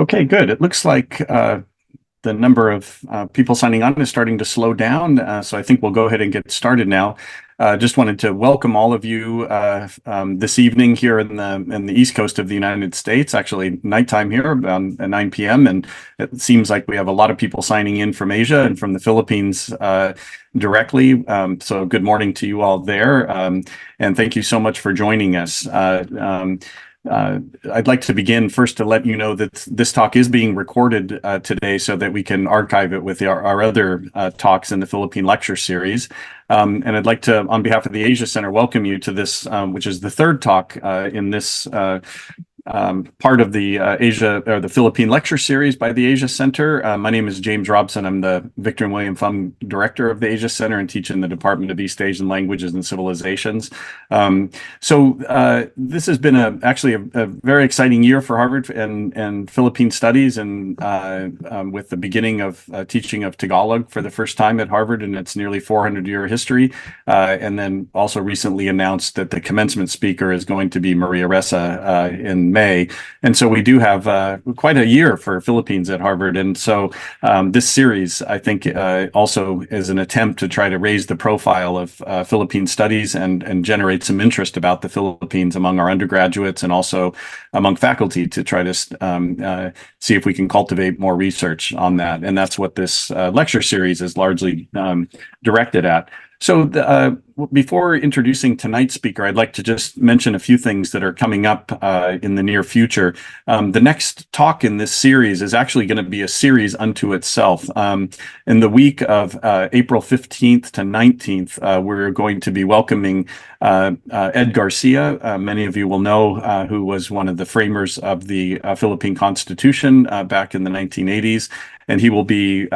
Okay, good. It looks like the number of people signing on is starting to slow down, so I think we'll go ahead and get started now. Just wanted to welcome all of you this evening here in the East Coast of the United States. Actually, nighttime here, around 9 p.m., and it seems like we have a lot of people signing in from Asia and from the Philippines directly. So good morning to you all there, and thank you so much for joining us. I'd like to begin first to let you know that this talk is being recorded today so that we can archive it with our other talks in the Philippine Lecture Series. And I'd like to, on behalf of the Asia Center, welcome you to this, which is the third talk in this part of the Asia or the Philippine Lecture Series by the Asia Center. My name is James Robson. I'm the Victor and William Fung Director of the Asia Center and teach in the Department of East Asian Languages and Civilizations. So this has been actually a very exciting year for Harvard and Philippine Studies, and with the beginning of teaching of Tagalog for the first time at Harvard in its nearly 400-year history, and then also recently announced that the commencement speaker is going to be Maria Ressa in May. And so we do have quite a year for Philippines at Harvard. And so this series, I think, also is an attempt to try to raise the profile of Philippine studies and generate some interest about the Philippines among our undergraduates and also among faculty to try to see if we can cultivate more research on that. And that's what this lecture series is largely directed at. So before introducing tonight's speaker, I'd like to just mention a few things that are coming up in the near future. The next talk in this series is actually going to be a series unto itself. In the week of April 15th to 19th, we're going to be welcoming Ed Garcia. Many of you will know who was one of the framers of the Philippine Constitution back in the 1980s. And he will be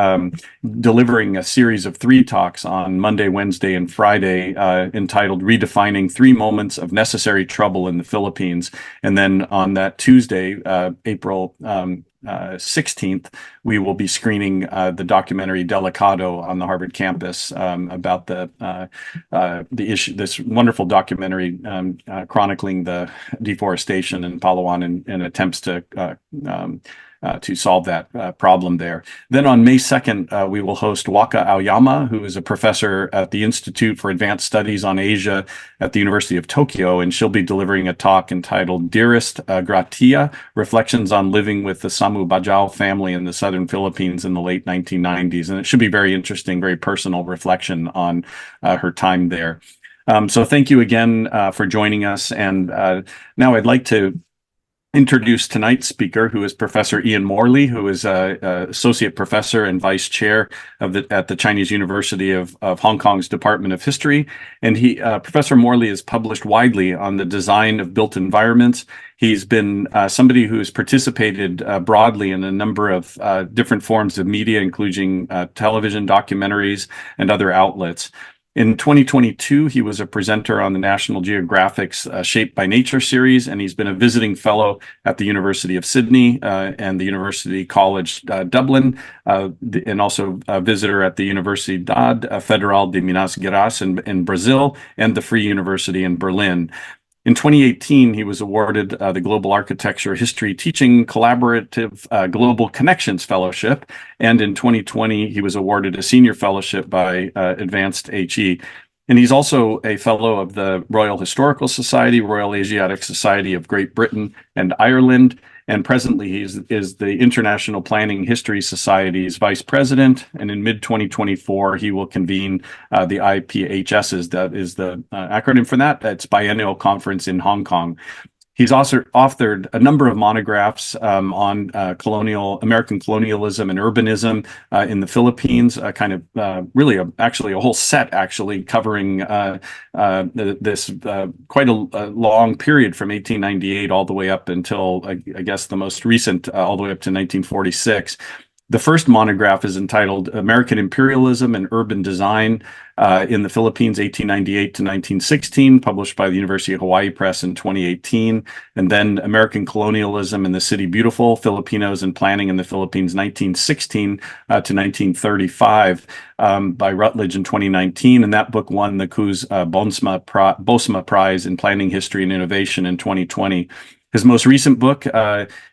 delivering a series of 3 talks on Monday, Wednesday, and Friday entitled Redefining 3 Moments of Necessary Trouble in the Philippines. And then on that Tuesday, April 16th, we will be screening the documentary Delicado on the Harvard campus about the issue, this wonderful documentary chronicling the deforestation in Palawan and attempts to solve that problem there. Then on May 2nd, we will host Waka Aoyama, who is a professor at the Institute for Advanced Studies on Asia at the University of Tokyo, and she'll be delivering a talk entitled Dearest Gratia, Reflections on Living with the Samu Bajau Family in the Southern Philippines in the late 1990s. And it should be very interesting, very personal reflection on her time there. So thank you again for joining us. And now I'd like to introduce tonight's speaker, who is Professor Ian Morley, who is associate professor and vice chair at the Chinese University of Hong Kong's Department of History. And Professor Morley has published widely on the design of built environments. He's been somebody who has participated broadly in a number of different forms of media, including television, documentaries, and other outlets. In 2022, he was a presenter on the National Geographic's Shaped by Nature series, and he's been a visiting fellow at the University of Sydney and the University College Dublin, and also a visitor at the Universidade Federal de Minas Gerais in Brazil and the Free University in Berlin. In 2018, he was awarded the Global Architecture History Teaching Collaborative Global Connections Fellowship. And in 2020, he was awarded a senior fellowship by Advanced HE. And he's also a fellow of the Royal Historical Society, Royal Asiatic Society of Great Britain and Ireland. And presently, he is the International Planning History Society's vice president. And in mid-2024, he will convene the IPHS's, that is the acronym for that. That's Biennial Conference in Hong Kong. He's also authored a number of monographs on American colonialism and urbanism in the Philippines, really actually a whole set covering this quite a long period from 1898 all the way up until, I guess, the most recent, all the way up to 1946. The first monograph is entitled American Imperialism and Urban Design in the Philippines, 1898 to 1916, published by the University of Hawaii Press in 2018. And then American Colonialism and the City Beautiful, Filipinos and Planning in the Philippines, 1916 to 1935, by Rutledge in 2019. And that book won the Bosma Prize in Planning History and Innovation in 2020. His most recent book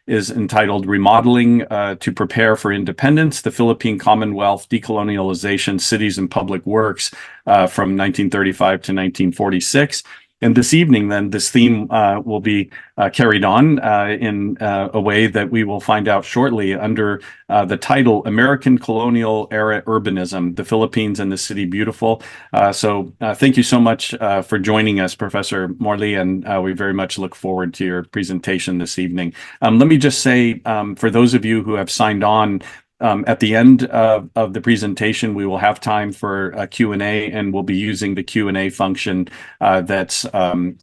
is entitled Remodeling to Prepare for Independence, the Philippine Commonwealth Decolonialization, Cities and Public Works from 1935 to 1946. And this evening, then, this theme will be carried on in a way that we will find out shortly under the title American Colonial Era Urbanism, the Philippines and the City Beautiful. So thank you so much for joining us, Professor Morley, and we very much look forward to your presentation this evening. Let me just say, for those of you who have signed on, at the end of the presentation, we will have time for a Q&A, and we'll be using the Q&A function that's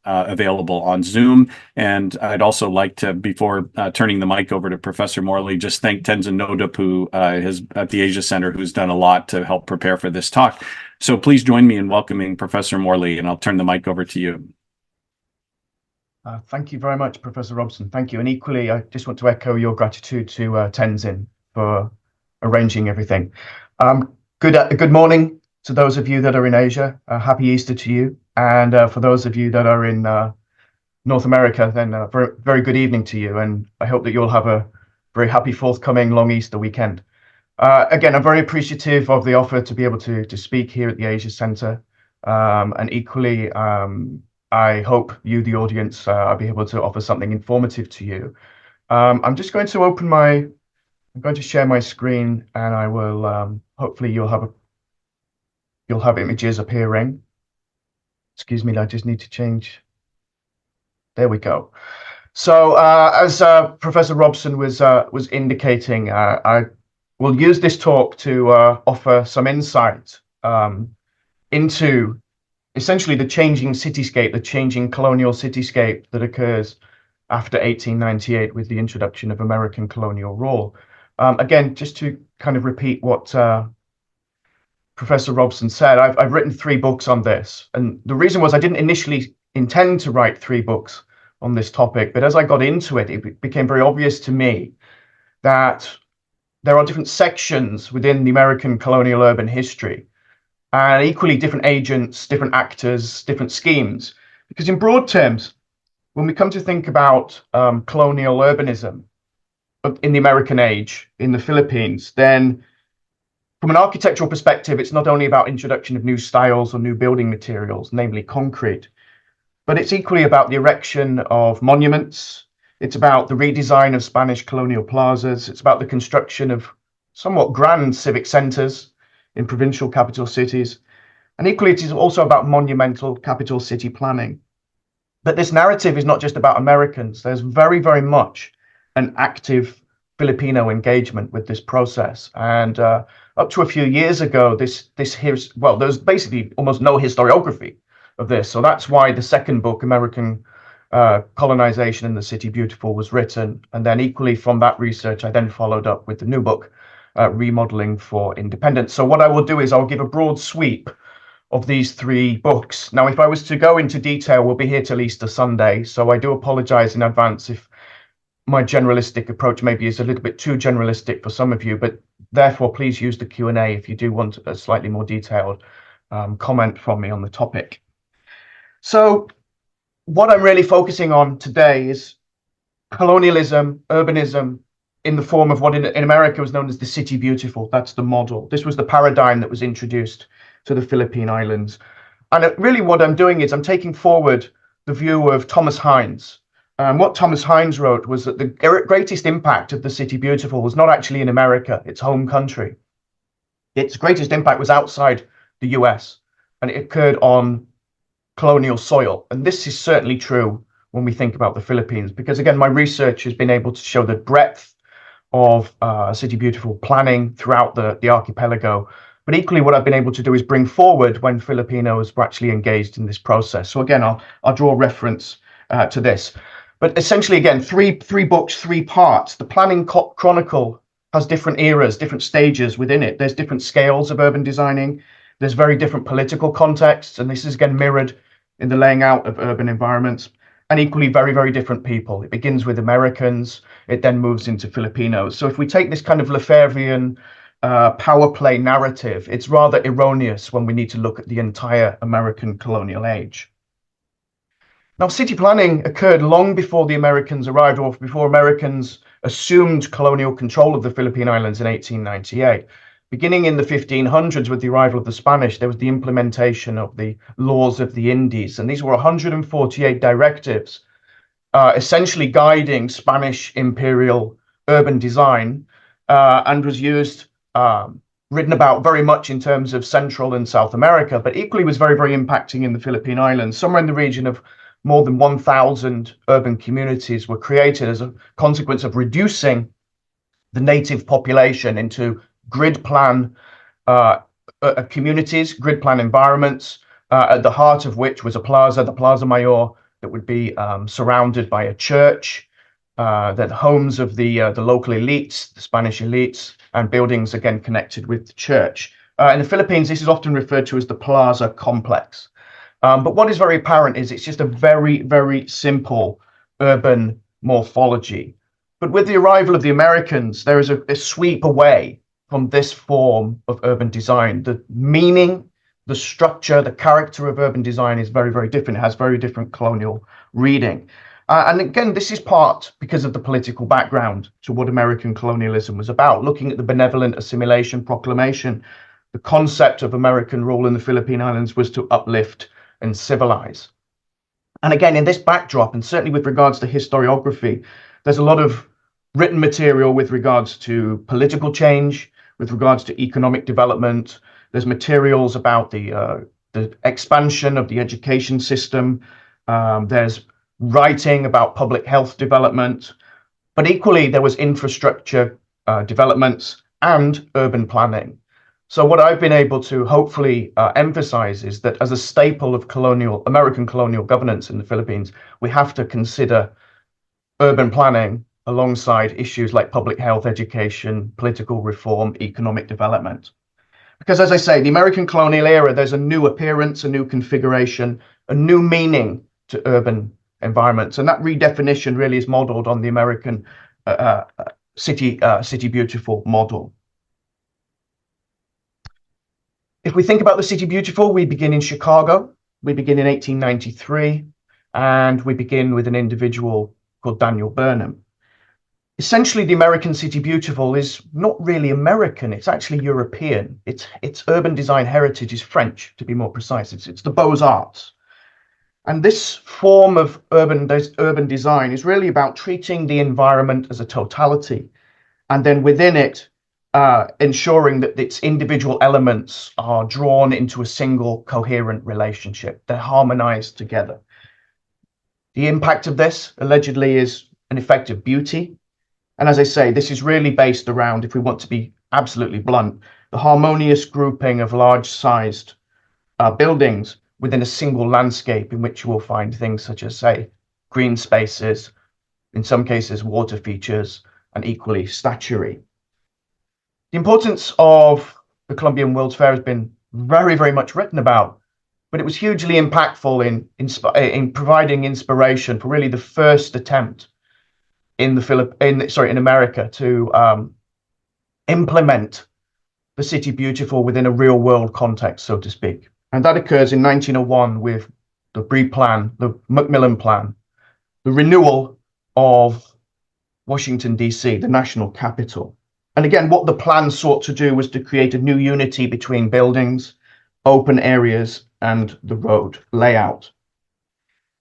available on Zoom. And I'd also like to, before turning the mic over to Professor Morley, just thank Tenzin Nodap, who is at the Asia Center, who's done a lot to help prepare for this talk. So please join me in welcoming Professor Morley, and I'll turn the mic over to you. Thank you very much, Professor Robson. Thank you. And equally, I just want to echo your gratitude to Tenzin for arranging everything. Good morning to those of you that are in Asia. Happy Easter to you. And for those of you that are in North America, then very, very good evening to you. And I hope that you'll have a very happy forthcoming long Easter weekend. Again, I'm very appreciative of the offer to be able to speak here at the Asia Center. And equally, I hope you, the audience, I'll be able to offer something informative to you. I'm just going to I'm going to share my screen, and I will hopefully you'll have images appearing. Excuse me, I just need to change. There we go. So as Professor Robson was indicating, I will use this talk to offer some insight into essentially the changing cityscape, the changing colonial cityscape that occurs after 1898 with the introduction of American colonial rule. Again, just to kind of repeat what Professor Robson said, I've written 3 books on this. And the reason was I didn't initially intend to write 3 books on this topic, but as I got into it, it became very obvious to me that there are different sections within the American colonial urban history, and equally different agents, different actors, different schemes. Because in broad terms, when we come to think about colonial urbanism, in the American age, in the Philippines, then from an architectural perspective, it's not only about introduction of new styles or new building materials, namely concrete, but it's equally about the erection of monuments. It's about the redesign of Spanish colonial plazas. It's about the construction of somewhat grand civic centers in provincial capital cities. And equally, it is also about monumental capital city planning. But this narrative is not just about Americans. There's very, very much an active Filipino engagement with this process. And up to a few years ago, there's basically almost no historiography of this. So that's why the second book, American Colonization and the City Beautiful, was written. And then equally from that research, I then followed up with the new book, Remodeling for Independence. So what I will do is I'll give a broad sweep of these 3 books. Now, if I was to go into detail, we'll be here till Easter Sunday. So I do apologize in advance if my generalistic approach maybe is a little bit too generalistic for some of you, but therefore please use the Q&A if you do want a slightly more detailed comment from me on the topic. So what I'm really focusing on today is colonialism, urbanism, in the form of what in America was known as the City Beautiful. That's the model. This was the paradigm that was introduced to the Philippine Islands. And really what I'm doing is I'm taking forward the view of Thomas Hines. What Thomas Hines wrote was that the greatest impact of the City Beautiful was not actually in America, its home country. Its greatest impact was outside the US, and it occurred on colonial soil. And this is certainly true when we think about the Philippines, because again, my research has been able to show the breadth of City Beautiful planning throughout the archipelago. But equally, what I've been able to do is bring forward when Filipinos were actually engaged in this process. So again, I'll draw reference to this. But essentially, again, three books, 3 parts. The planning chronicle has different eras, different stages within it. There's different scales of urban designing. There's very different political contexts. And this is, again, mirrored in the laying out of urban environments. And equally, very, very different people. It begins with Americans. It then moves into Filipinos. So if we take this kind of Lefebvrean power play narrative, it's rather erroneous when we need to look at the entire American colonial age. Now, city planning occurred long before the Americans arrived, or before Americans assumed colonial control of the Philippine Islands in 1898. Beginning in the 1500s with the arrival of the Spanish, there was the implementation of the laws of the Indies, and these were 148 directives, essentially guiding Spanish imperial urban design, and was used, written about very much in terms of Central and South America, but equally was very, very impacting in the Philippine Islands. Somewhere in the region of more than 1,000 urban communities were created as a consequence of reducing the native population into grid plan communities, grid plan environments, at the heart of which was a plaza, the Plaza Mayor, that would be surrounded by a church, the homes of the local elites, the Spanish elites, and buildings again connected with the church. In the Philippines, this is often referred to as the Plaza Complex. But what is very apparent is it's just a very, very simple urban morphology. But with the arrival of the Americans, there is a sweep away from this form of urban design. The meaning, the structure, the character of urban design is very, very different. It has very different colonial reading. And again, this is part because of the political background to what American colonialism was about, looking at the benevolent assimilation proclamation. The concept of American rule in the Philippine Islands was to uplift and civilize. And again, in this backdrop, and certainly with regards to historiography, there's a lot of written material with regards to political change, with regards to economic development. There's materials about the expansion of the education system. There's writing about public health development, but equally there was infrastructure developments and urban planning. So what I've been able to hopefully emphasize is that as a staple of American colonial governance in the Philippines, we have to consider urban planning alongside issues like public health, education, political reform, economic development. Because as I say, the American colonial era, there's a new appearance, a new configuration, a new meaning to urban environments. And that redefinition really is modeled on the American City Beautiful model. If we think about the City Beautiful, we begin in Chicago. We begin in 1893, and we begin with an individual called Daniel Burnham. Essentially, the American City Beautiful is not really American, it's actually European. Its urban design heritage is French, to be more precise. It's the Beaux-Arts. And this form of urban design is really about treating the environment as a totality, and then within it, ensuring that its individual elements are drawn into a single coherent relationship. They're harmonized together. The impact of this allegedly is an effect of beauty. And as I say, this is really based around, if we want to be absolutely blunt, the harmonious grouping of large-sized buildings within a single landscape in which you will find things such as, say, green spaces, in some cases water features, and equally statuary. The importance of the Columbian World's Fair has been very, very much written about, but it was hugely impactful in providing inspiration for really the first attempt in America to implement the City Beautiful within a real world context, so to speak. And that occurs in 1901 with the Bree Plan, the Macmillan Plan, the renewal of Washington, D.C., the national capital. And again, what the plan sought to do was to create a new unity between buildings, open areas, and the road layout.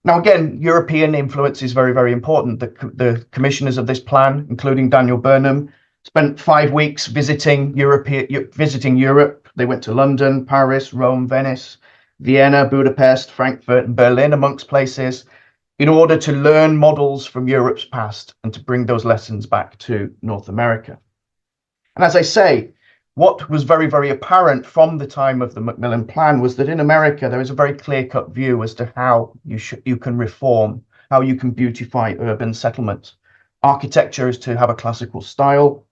Now, again, European influence is very, very important. The commissioners of this plan, including Daniel Burnham, spent 5 weeks visiting Europe. They went to London, Paris, Rome, Venice, Vienna, Budapest, Frankfurt, and Berlin, amongst places, in order to learn models from Europe's past and to bring those lessons back to North America. And as I say, what was very, very apparent from the time of the Macmillan Plan was that in America, there is a very clear-cut view as to how you can reform, how you can beautify urban settlements. Architecture is to have a classical style.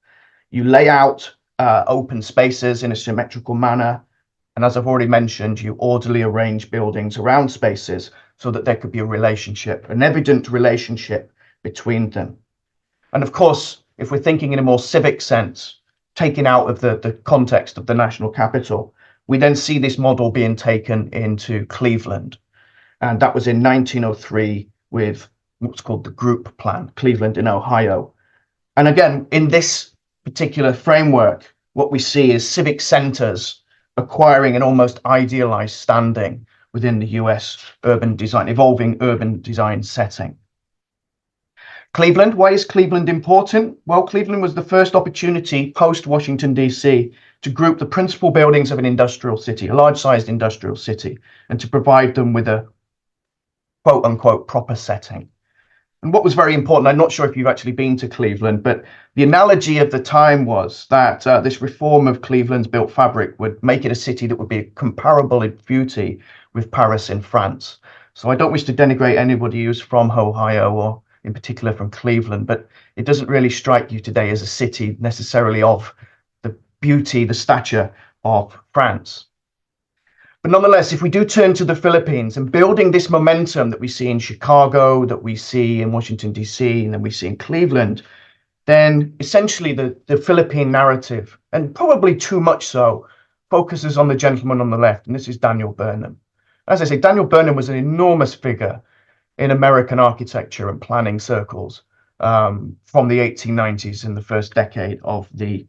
You lay out open spaces in a symmetrical manner. And as I've already mentioned, you orderly arrange buildings around spaces so that there could be a relationship, an evident relationship between them. And of course, if we're thinking in a more civic sense, taken out of the context of the national capital, we then see this model being taken into Cleveland. And that was in 1903 with what's called the Group Plan, Cleveland in Ohio. And again, in this particular framework, what we see is civic centers acquiring an almost idealized standing within the US urban design, evolving urban design setting. Cleveland, why is Cleveland important? Well, Cleveland was the first opportunity post-Washington, D.C. to group the principal buildings of an industrial city, a large-sized industrial city, and to provide them with a quote-unquote proper setting. And what was very important, I'm not sure if you've actually been to Cleveland, but the analogy of the time was that this reform of Cleveland's built fabric would make it a city that would be comparable in beauty with Paris in France. So I don't wish to denigrate anybody who's from Ohio or in particular from Cleveland, but it doesn't really strike you today as a city necessarily of the beauty, the stature of France. But nonetheless, if we do turn to the Philippines and building this momentum that we see in Chicago, that we see in Washington, D.C., and then we see in Cleveland, then essentially the Philippine narrative, and probably too much so, focuses on the gentleman on the left, and this is Daniel Burnham. As I say, Daniel Burnham was an enormous figure in American architecture and planning circles from the 1890s in the first decade of the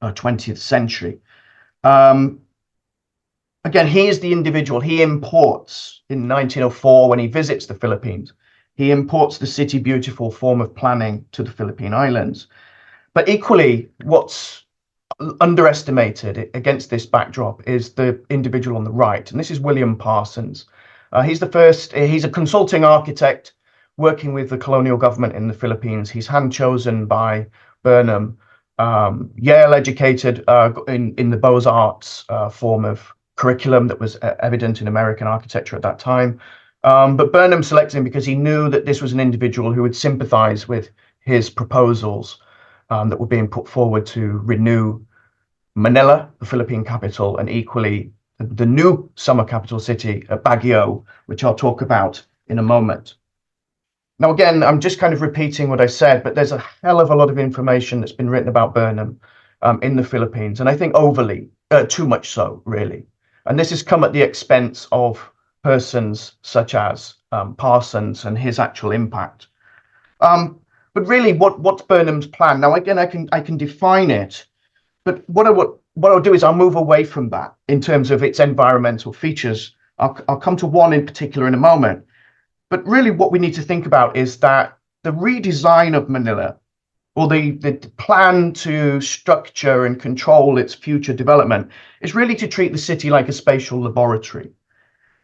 20th century. Again, he is the individual. He imports in 1904 when he visits the Philippines. He imports the city beautiful form of planning to the Philippine Islands. But equally, what's underestimated against this backdrop is the individual on the right, and this is William Parsons. He's a consulting architect working with the colonial government in the Philippines. He's hand-chosen by Burnham, Yale educated in the Beaux-Arts form of curriculum that was evident in American architecture at that time. But Burnham selected him because he knew that this was an individual who would sympathize with his proposals that were being put forward to renew Manila, the Philippine capital, and equally the new summer capital city, Baguio, which I'll talk about in a moment. Now, again, I'm just kind of repeating what I said, but there's a hell of a lot of information that's been written about Burnham in the Philippines, and I think overly, too much so, really. And this has come at the expense of persons such as Parsons and his actual impact. But really, what's Burnham's plan? Now, again, I can define it, but what I'll do is I'll move away from that in terms of its environmental features. I'll come to one in particular in a moment. But really, what we need to think about is that the redesign of Manila, or the plan to structure and control its future development, is really to treat the city like a spatial laboratory.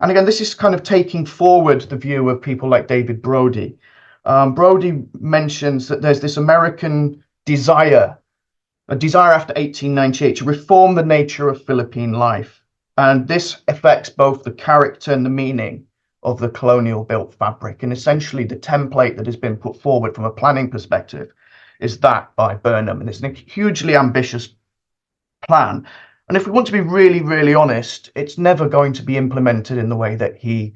And again, this is kind of taking forward the view of people like David Brody. Brody mentions that there's this American desire, a desire after 1898 to reform the nature of Philippine life. And this affects both the character and the meaning of the colonial built fabric. And essentially the template that has been put forward from a planning perspective is that by Burnham. And it's a hugely ambitious plan. And if we want to be really, really honest, it's never going to be implemented in the way that he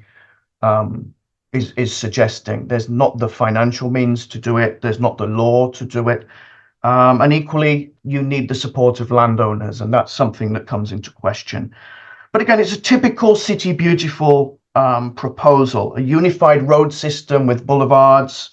is suggesting. There's not the financial means to do it. There's not the law to do it. And equally, you need the support of landowners, and that's something that comes into question. But again, it's a typical City Beautiful proposal, a unified road system with boulevards.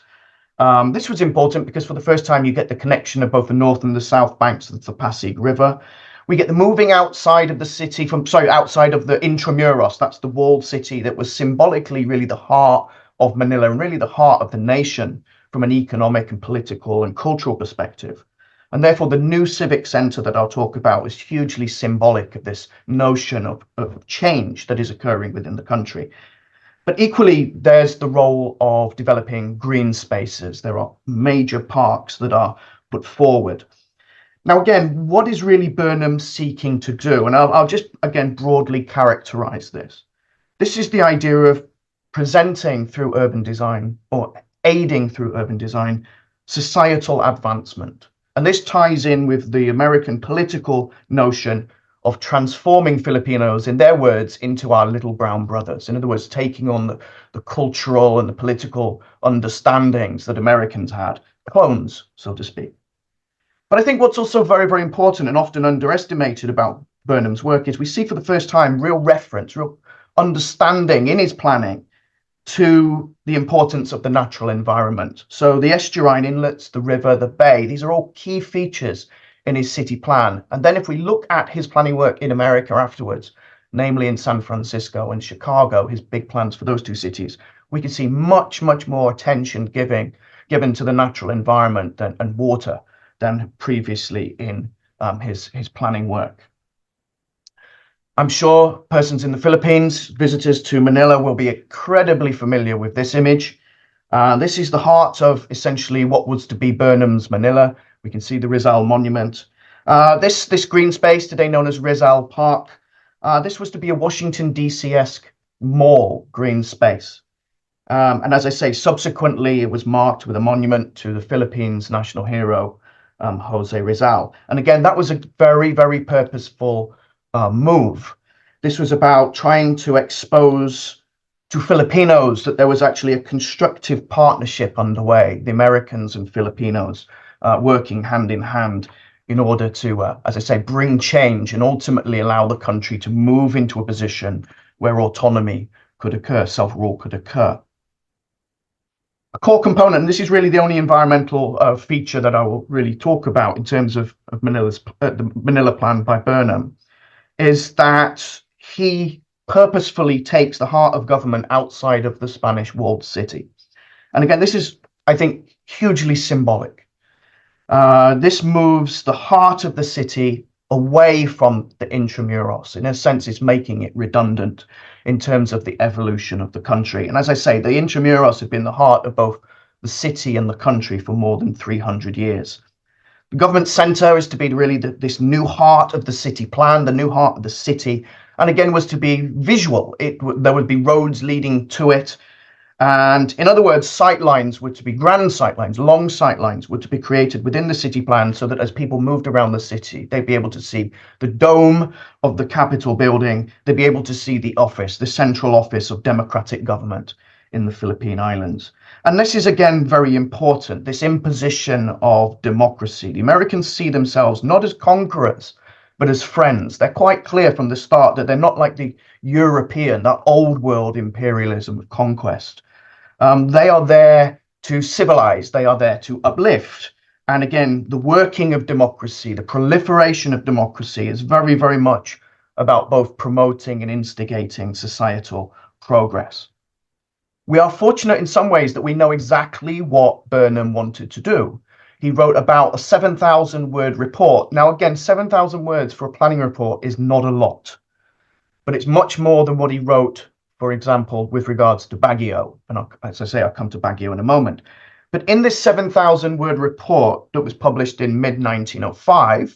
This was important because for the first time, you get the connection of both the north and the south banks of the Pasig River. We get the moving outside of the city outside of the Intramuros. That's the walled city that was symbolically really the heart of Manila and really the heart of the nation from an economic and political and cultural perspective. And therefore, the new civic centre that I'll talk about is hugely symbolic of this notion of change that is occurring within the country. But equally, there's the role of developing green spaces. There are major parks that are put forward. Now, again, what is really Burnham seeking to do? And I'll just, again, broadly characterize this. This is the idea of presenting through urban design, or aiding through urban design, societal advancement. And this ties in with the American political notion of transforming Filipinos, in their words, into our little brown brothers. In other words, taking on the cultural and the political understandings that Americans had, clones, so to speak. But I think what's also very, very important and often underestimated about Burnham's work is we see for the first time real reference, real understanding in his planning to the importance of the natural environment. So the estuarine inlets, the river, the bay, these are all key features in his city plan. And then if we look at his planning work in America afterwards, namely in San Francisco and Chicago, his big plans for those two cities, we can see much, much more attention given to the natural environment and water than previously in his planning work. I'm sure persons in the Philippines, visitors to Manila, will be incredibly familiar with this image. This is the heart of essentially what was to be Burnham's Manila. We can see the Rizal Monument. This green space, today known as Rizal Park, this was to be a Washington, D.C.-esque mall green space. And as I say, subsequently, it was marked with a monument to the Philippines' national hero, Jose Rizal. And again, that was a very, very purposeful move. This was about trying to expose to Filipinos that there was actually a constructive partnership underway, the Americans and Filipinos working hand in hand in order to, as I say, bring change and ultimately allow the country to move into a position where autonomy could occur, self-rule could occur. A core component, and this is really the only environmental feature that I will really talk about in terms of the Manila Plan by Burnham, is that he purposefully takes the heart of government outside of the Spanish walled city. And again, this is, I think, hugely symbolic. This moves the heart of the city away from the intramuros. In a sense, it's making it redundant in terms of the evolution of the country. And as I say, the intramuros have been the heart of both the city and the country for more than 300 years. The government centre is to be really this new heart of the city plan, the new heart of the city, and again was to be visual. There would be roads leading to it. And in other words, sightlines were to be grand sightlines, long sightlines were to be created within the city plan so that as people moved around the city, they'd be able to see the dome of the Capitol building, they'd be able to see the office, the central office of democratic government in the Philippine Islands. And this is again very important, this imposition of democracy. The Americans see themselves not as conquerors, but as friends. They're quite clear from the start that they're not like the European, that old world imperialism of conquest. They are there to civilize, they are there to uplift. And again, the working of democracy, the proliferation of democracy is very, very much about both promoting and instigating societal progress. We are fortunate in some ways that we know exactly what Burnham wanted to do. He wrote about a 7,000-word report. Now, again, 7,000 words for a planning report is not a lot, but it's much more than what he wrote, for example, with regards to Baguio. And as I say, I'll come to Baguio in a moment. But in this 7,000-word report that was published in mid-1905,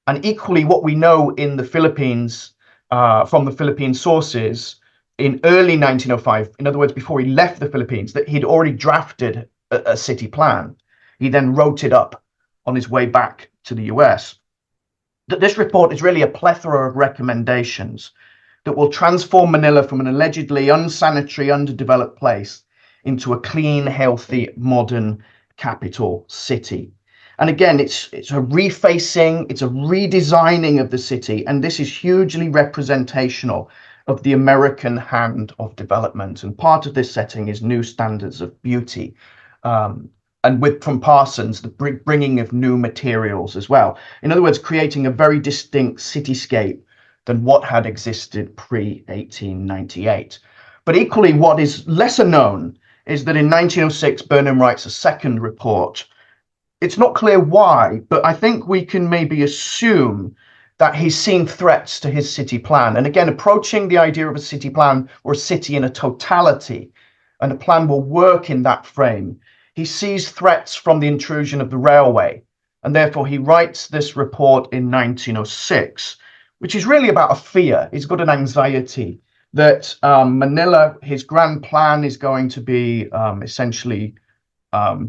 and equally what we know in the Philippines, from the Philippine sources, in early 1905, in other words, before he left the Philippines, that he'd already drafted a city plan. He then wrote it up on his way back to the US. That this report is really a plethora of recommendations that will transform Manila from an allegedly unsanitary, underdeveloped place into a clean, healthy, modern capital city. And again, it's a refacing, it's a redesigning of the city, and this is hugely representational of the American hand of development. And part of this setting is new standards of beauty. And from Parsons, the bringing of new materials as well. In other words, creating a very distinct cityscape than what had existed pre-1898. But equally, what is lesser known is that in 1906, Burnham writes a second report. It's not clear why, but I think we can maybe assume that he's seen threats to his city plan. And again, approaching the idea of a city plan or a city in a totality, and a plan will work in that frame. He sees threats from the intrusion of the railway, and therefore he writes this report in 1906, which is really about a fear. He's got an anxiety that Manila, his grand plan, is going to be essentially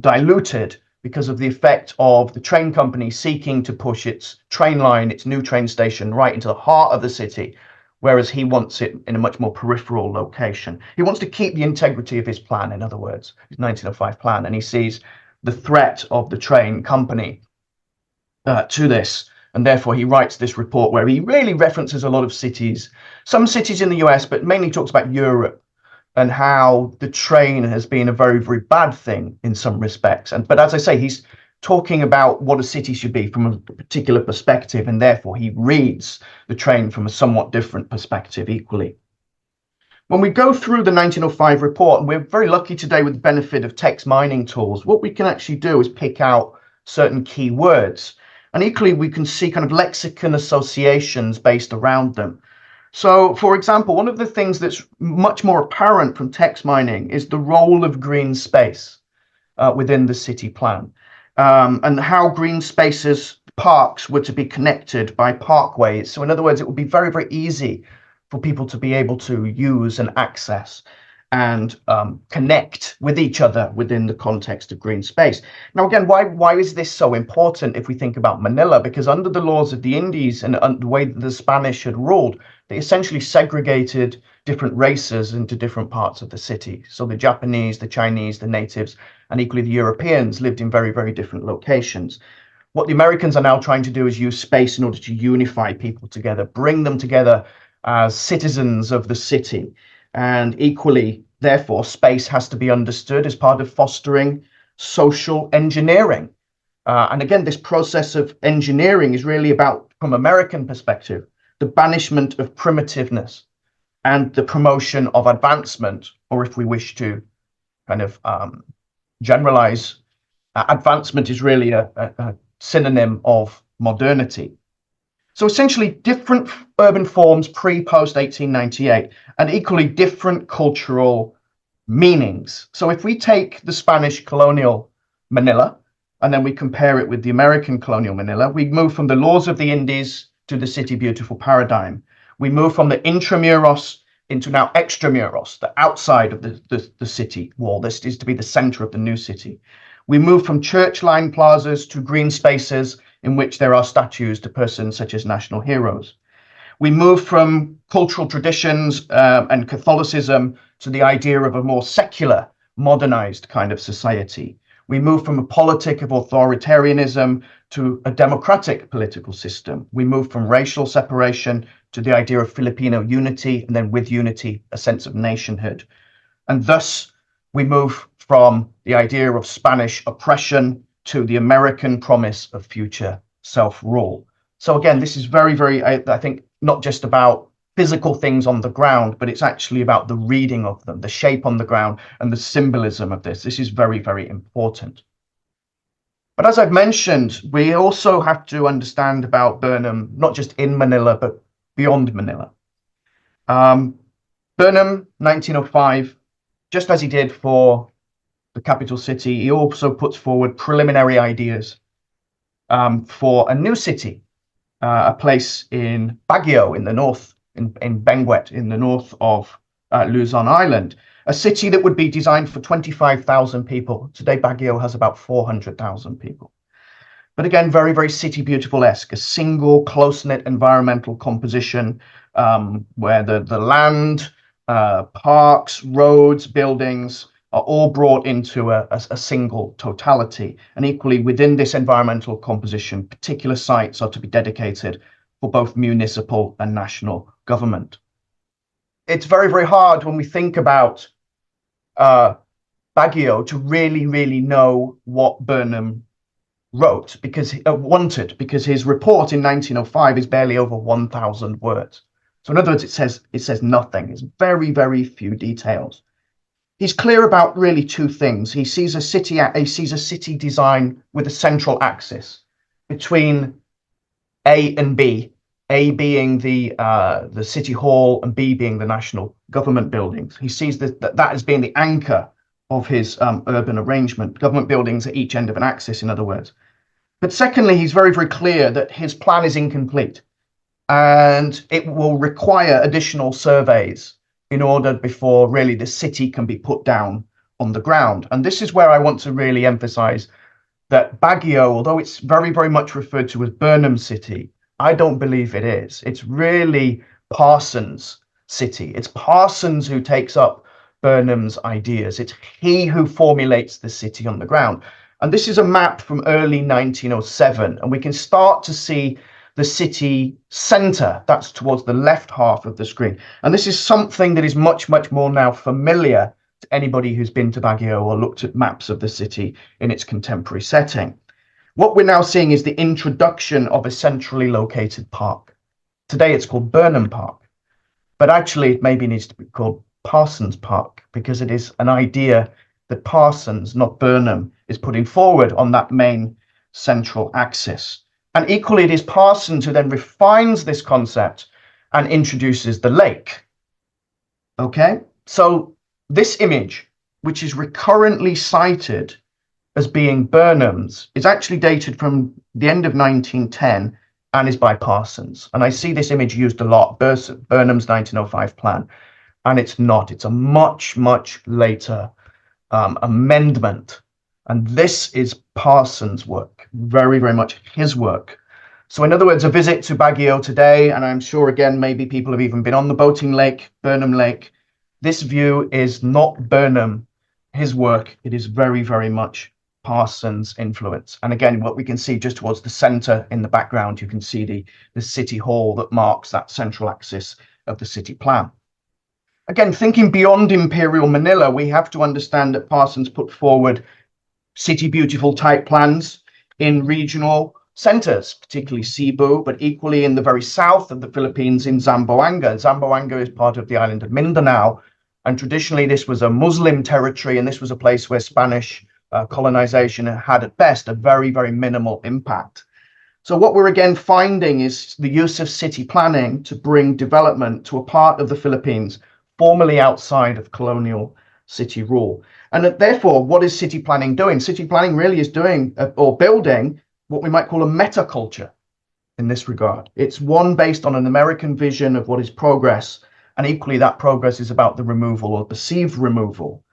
diluted because of the effect of the train company seeking to push its train line, its new train station, right into the heart of the city, whereas he wants it in a much more peripheral location. He wants to keep the integrity of his plan, in other words, his 1905 plan, and he sees the threat of the train company to this And therefore, he writes this report where he really references a lot of cities, some cities in the US, but mainly talks about Europe and how the train has been a very, very bad thing in some respects. But as I say, he's talking about what a city should be from a particular perspective, and therefore he reads the train from a somewhat different perspective equally. When we go through the 1905 report, and we're very lucky today with the benefit of text mining tools, what we can actually do is pick out certain key words. And equally, we can see kind of lexicon associations based around them. So, for example, one of the things that's much more apparent from text mining is the role of green space within the city plan, and how green spaces, parks, were to be connected by parkways. So in other words, it would be very, very easy for people to be able to use and access and connect with each other within the context of green space. Now, again, why is this so important if we think about Manila? Because under the laws of the Indies and the way that the Spanish had ruled, they essentially segregated different races into different parts of the city. So the Japanese, the Chinese, the natives, and equally the Europeans lived in very, very different locations. What the Americans are now trying to do is use space in order to unify people together, bring them together as citizens of the city. And equally, therefore, space has to be understood as part of fostering social engineering. And again, this process of engineering is really about, from American perspective, the banishment of primitiveness and the promotion of advancement, or if we wish to kind of generalize, advancement is really a synonym of modernity. So essentially different urban forms pre-post 1898 and equally different cultural meanings. So if we take the Spanish colonial Manila and then we compare it with the American colonial Manila, we move from the laws of the Indies to the city beautiful paradigm. We move from the intramuros into now extramuros, the outside of the city wall. This is to be the center of the new city. We move from church line plazas to green spaces in which there are statues to persons such as national heroes. We move from cultural traditions and Catholicism to the idea of a more secular, modernized kind of society. We move from a politic of authoritarianism to a democratic political system. We move from racial separation to the idea of Filipino unity, and then with unity, a sense of nationhood. And thus, we move from the idea of Spanish oppression to the American promise of future self-rule. So again, this is very, very, I think, not just about physical things on the ground, but it's actually about the reading of them, the shape on the ground, and the symbolism of this. This is very, very important. But as I've mentioned, we also have to understand about Burnham, not just in Manila, but beyond Manila. Burnham, 1905, just as he did for the capital city, he also puts forward preliminary ideas for a new city, a place in Baguio in the north, in Benguet in the north of Luzon Island, a city that would be designed for 25,000 people. Today, Baguio has about 400,000 people. But again, very, very city beautiful-esque, a single close-knit environmental composition where the land, parks, roads, buildings are all brought into a single totality. And equally within this environmental composition, particular sites are to be dedicated for both municipal and national government. It's very, very hard when we think about Baguio to really, really know what Burnham wrote, because his report in 1905 is barely over 1,000 words. So in other words, it says nothing. It's very, very few details. He's clear about really two things. He sees a city design with a central axis between A and B, A being the city hall and B being the national government buildings. He sees that as being the anchor of his urban arrangement, government buildings at each end of an axis, in other words. But secondly, he's very, very clear that his plan is incomplete and it will require additional surveys in order before really the city can be put down on the ground. And this is where I want to really emphasize that Baguio, although it's very, very much referred to as Burnham City, I don't believe it is. It's really Parsons' city. It's Parsons who takes up Burnham's ideas. It's he who formulates the city on the ground. And this is a map from early 1907, and we can start to see the city centre. That's towards the left half of the screen. And this is something that is much, much more now familiar to anybody who's been to Baguio or looked at maps of the city in its contemporary setting. What we're now seeing is the introduction of a centrally located park. Today it's called Burnham Park, but actually it maybe needs to be called Parsons Park, because it is an idea that Parsons, not Burnham, is putting forward on that main central axis. And equally, it is Parsons who then refines this concept and introduces the lake. Okay, so this image, which is recurrently cited as being Burnham's, is actually dated from the end of 1910 and is by Parsons. And I see this image used a lot, Burnham's 1905 plan, and it's not. It's a much, much later amendment. And this is Parsons' work, very, very much his work. So in other words, a visit to Baguio today, and I'm sure again, maybe people have even been on the boating lake, Burnham Lake. This view is not Burnham, his work. It is very, very much Parsons' influence. And again, what we can see just towards the center in the background, you can see the city hall that marks that central axis of the city plan. Again, thinking beyond Imperial Manila, we have to understand that Parsons put forward city beautiful type plans in regional centers, particularly Cebu, but equally in the very south of the Philippines in Zamboanga. Zamboanga is part of the island of Mindanao, and traditionally this was a Muslim territory, and this was a place where Spanish colonization had at best a very, very minimal impact. So what we're again finding is the use of city planning to bring development to a part of the Philippines formerly outside of colonial city rule. And therefore, what is city planning doing? City planning really is doing or building what we might call a metaculture in this regard. It's one based on an American vision of what is progress, and equally that progress is about the removal or perceived removal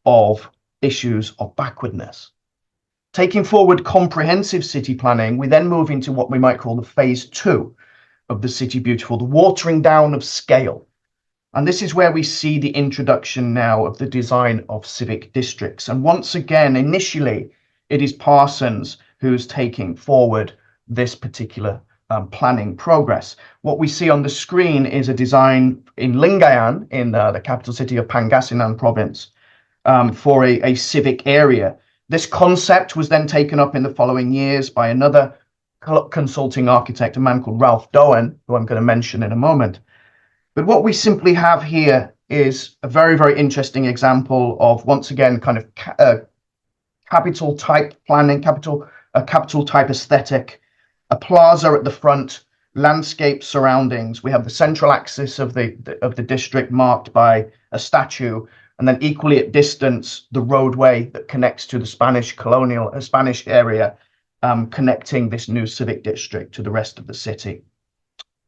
of issues of backwardness. Taking forward comprehensive city planning, we then move into what we might call the phase 2 of the city beautiful, the watering down of scale. And this is where we see the introduction now of the design of civic districts. And once again, initially, it is Parsons who's taking forward this particular planning progress. What we see on the screen is a design in Lingayen, in the capital city of Pangasinan province, for a civic area. This concept was then taken up in the following years by another consulting architect, a man called Ralph Doan, who I'm going to mention in a moment. But what we simply have here is a very, very interesting example of, once again, kind of capital type planning, capital type aesthetic, a plaza at the front, landscape surroundings. We have the central axis of the district marked by a statue, and then equally at distance, the roadway that connects to the Spanish area, connecting this new civic district to the rest of the city.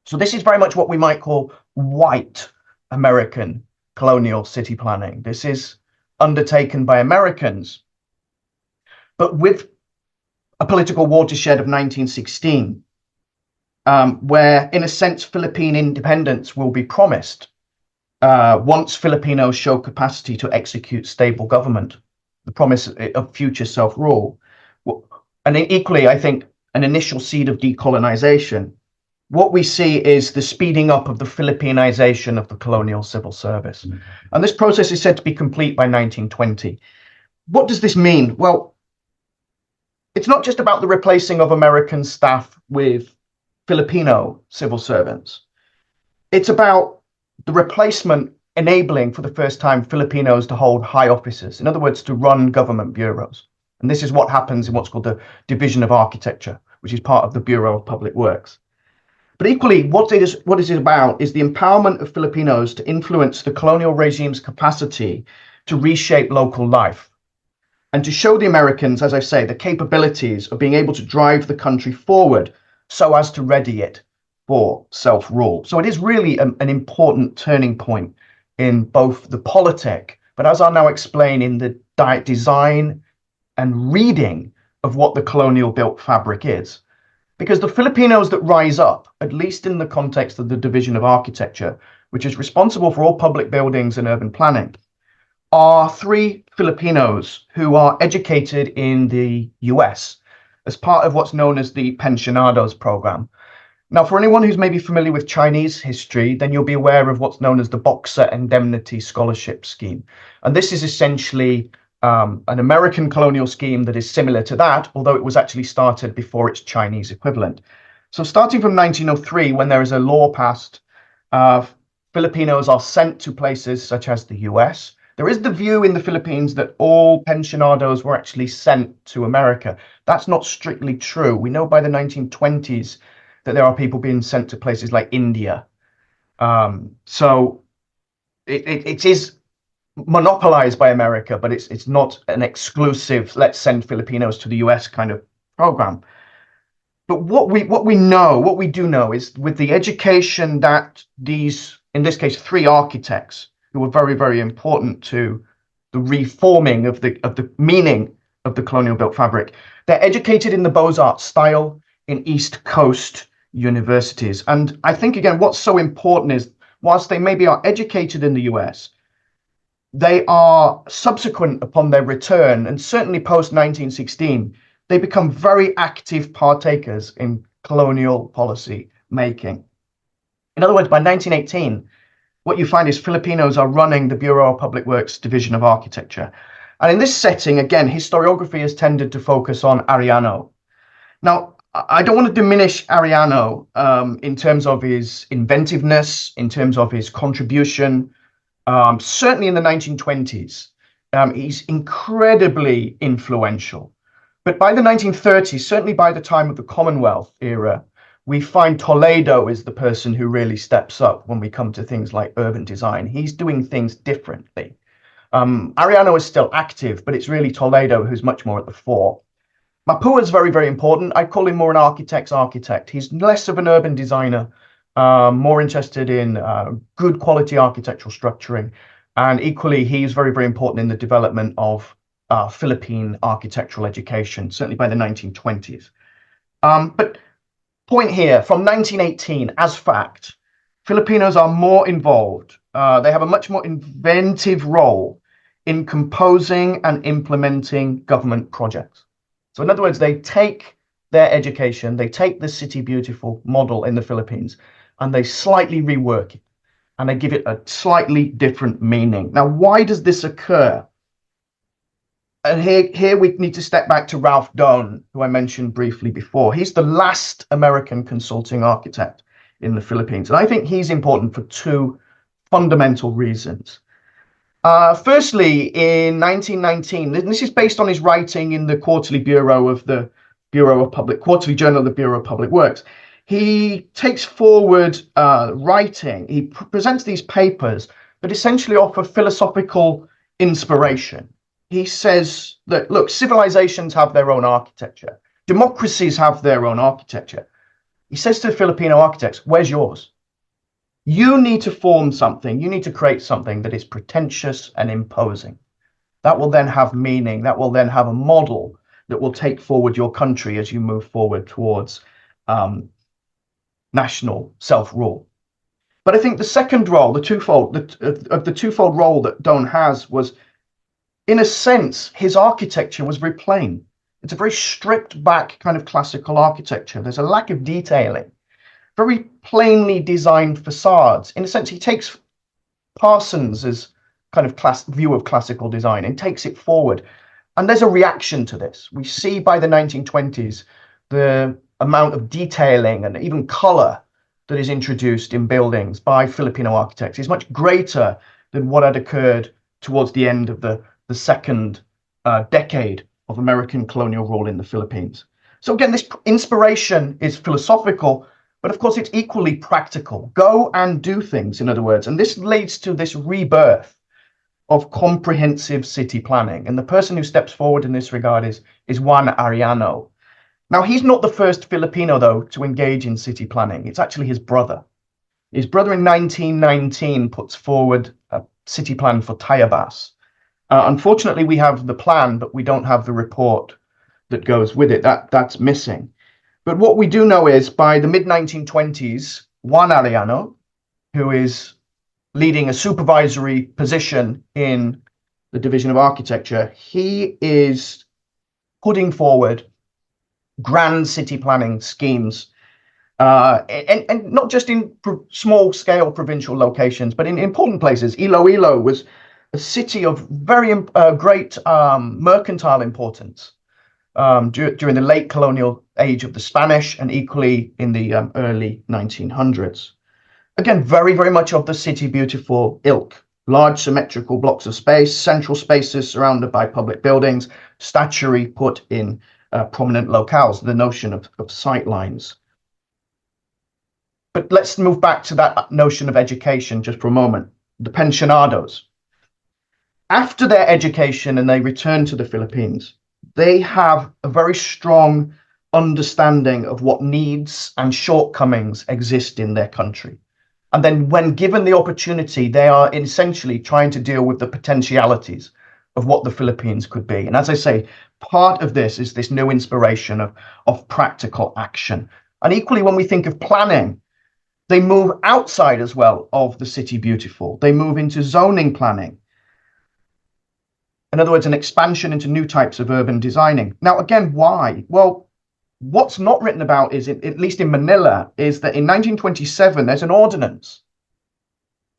So this is very much what we might call white American colonial city planning. This is undertaken by Americans, but with a political watershed of 1916, where, in a sense, Philippine independence will be promised once Filipinos show capacity to execute stable government, the promise of future self-rule. And equally, I think, an initial seed of decolonization. What we see is the speeding up of the Philippinization of the colonial civil service. Mm-hmm. And this process is said to be complete by 1920. What does this mean? Well, it's not just about the replacing of American staff with Filipino civil servants. It's about the replacement enabling, for the first time, Filipinos to hold high offices. In other words, to run government bureaus. And this is what happens in what's called the Division of Architecture, which is part of the Bureau of Public Works. But equally, what it is about is the empowerment of Filipinos to influence the colonial regime's capacity to reshape local life and to show the Americans, as I say, the capabilities of being able to drive the country forward so as to ready it for self-rule. So it is really an important turning point in both the politic, but as I'll now explain, in the design and reading of what the colonial built fabric is. Because the Filipinos that rise up, at least in the context of the Division of Architecture, which is responsible for all public buildings and urban planning, are 3 Filipinos who are educated in the US as part of what's known as the Pensionados program. Now, for anyone who's maybe familiar with Chinese history, then you'll be aware of what's known as the Boxer Indemnity Scholarship Scheme. And this is essentially an American colonial scheme that is similar to that, although it was actually started before its Chinese equivalent. So starting from 1903, when there is a law passed, Filipinos are sent to places such as the US. There is the view in the Philippines that all pensionados were actually sent to America. That's not strictly true. We know by the 1920s that there are people being sent to places like India. So it is monopolized by America, but it's not an exclusive, let's send Filipinos to the US kind of program. But what we do know is with the education that these, in this case, three architects who were very, very important to the reforming of the meaning of the colonial built fabric, they're educated in the Beaux-Arts style in East Coast universities. And I think, again, what's so important is whilst they maybe are educated in the US, they are subsequent upon their return, and certainly post 1916, they become very active partakers in colonial policy making. In other words, by 1918, what you find is Filipinos are running the Bureau of Public Works Division of Architecture. And in this setting, again, historiography has tended to focus on Ariano. Now, I don't want to diminish Ariano in terms of his inventiveness, in terms of his contribution. Certainly in the 1920s, he's incredibly influential. But by the 1930s, certainly by the time of the Commonwealth era, we find Toledo is the person who really steps up when we come to things like urban design. He's doing things differently. Ariano is still active, but it's really Toledo who's much more at the fore. Mapua is very, very important. I call him more an architect's architect. He's less of an urban designer, more interested in good quality architectural structuring. And equally, he's very, very important in the development of Philippine architectural education, certainly by the 1920s. But point here, from 1918, as fact, Filipinos are more involved. They have a much more inventive role in composing and implementing government projects. So in other words, they take their education, they take the City Beautiful model in the Philippines, and they slightly rework it, and they give it a slightly different meaning. Now, why does this occur? And here we need to step back to Ralph Doan, who I mentioned briefly before. He's the last American consulting architect in the Philippines. And I think he's important for two fundamental reasons. Firstly, in 1919, this is based on his writing in the Quarterly Journal of the Bureau of Public Works. He takes forward writing. He presents these papers that essentially offer philosophical inspiration. He says that, look, civilizations have their own architecture. Democracies have their own architecture. He says to the Filipino architects, where's yours? You need to form something. You need to create something that is pretentious and imposing. That will then have meaning. That will then have a model that will take forward your country as you move forward towards national self-rule. But I think the second role, the twofold role that Doan has was, in a sense, his architecture was very plain. It's a very stripped back kind of classical architecture. There's a lack of detailing, very plainly designed facades. In a sense, he takes Parsons's kind of view of classical design and takes it forward. And there's a reaction to this. We see by the 1920s the amount of detailing and even color that is introduced in buildings by Filipino architects is much greater than what had occurred towards the end of the second decade of American colonial rule in the Philippines. So again, this inspiration is philosophical, but of course it's equally practical. Go and do things, in other words. And this leads to this rebirth of comprehensive city planning. And the person who steps forward in this regard is Juan Ariano. Now, he's not the first Filipino, though, to engage in city planning. It's actually his brother. His brother in 1919 puts forward a city plan for Tayabas. Unfortunately, we have the plan, but we don't have the report that goes with it. That's missing. But what we do know is by the mid-1920s, Juan Ariano, who is leading a supervisory position in the Division of Architecture, he is putting forward grand city planning schemes And not just in small scale provincial locations, but in important places. Iloilo was a city of very great mercantile importance during the late colonial age of the Spanish, and equally in the early 1900s. Again, very, very much of the city beautiful ilk. Large symmetrical blocks of space, central spaces surrounded by public buildings, statuary put in prominent locales, the notion of sight lines. But let's move back to that notion of education just for a moment. The pensionados. After their education and they return to the Philippines, they have a very strong understanding of what needs and shortcomings exist in their country. And then when given the opportunity, they are essentially trying to deal with the potentialities of what the Philippines could be. And as I say, part of this is this new inspiration of practical action. And equally, when we think of planning, they move outside as well of the city beautiful. They move into zoning planning. In other words, an expansion into new types of urban designing. Now, again, why? Well, what's not written about is, at least in Manila, is that in 1927, there's an ordinance.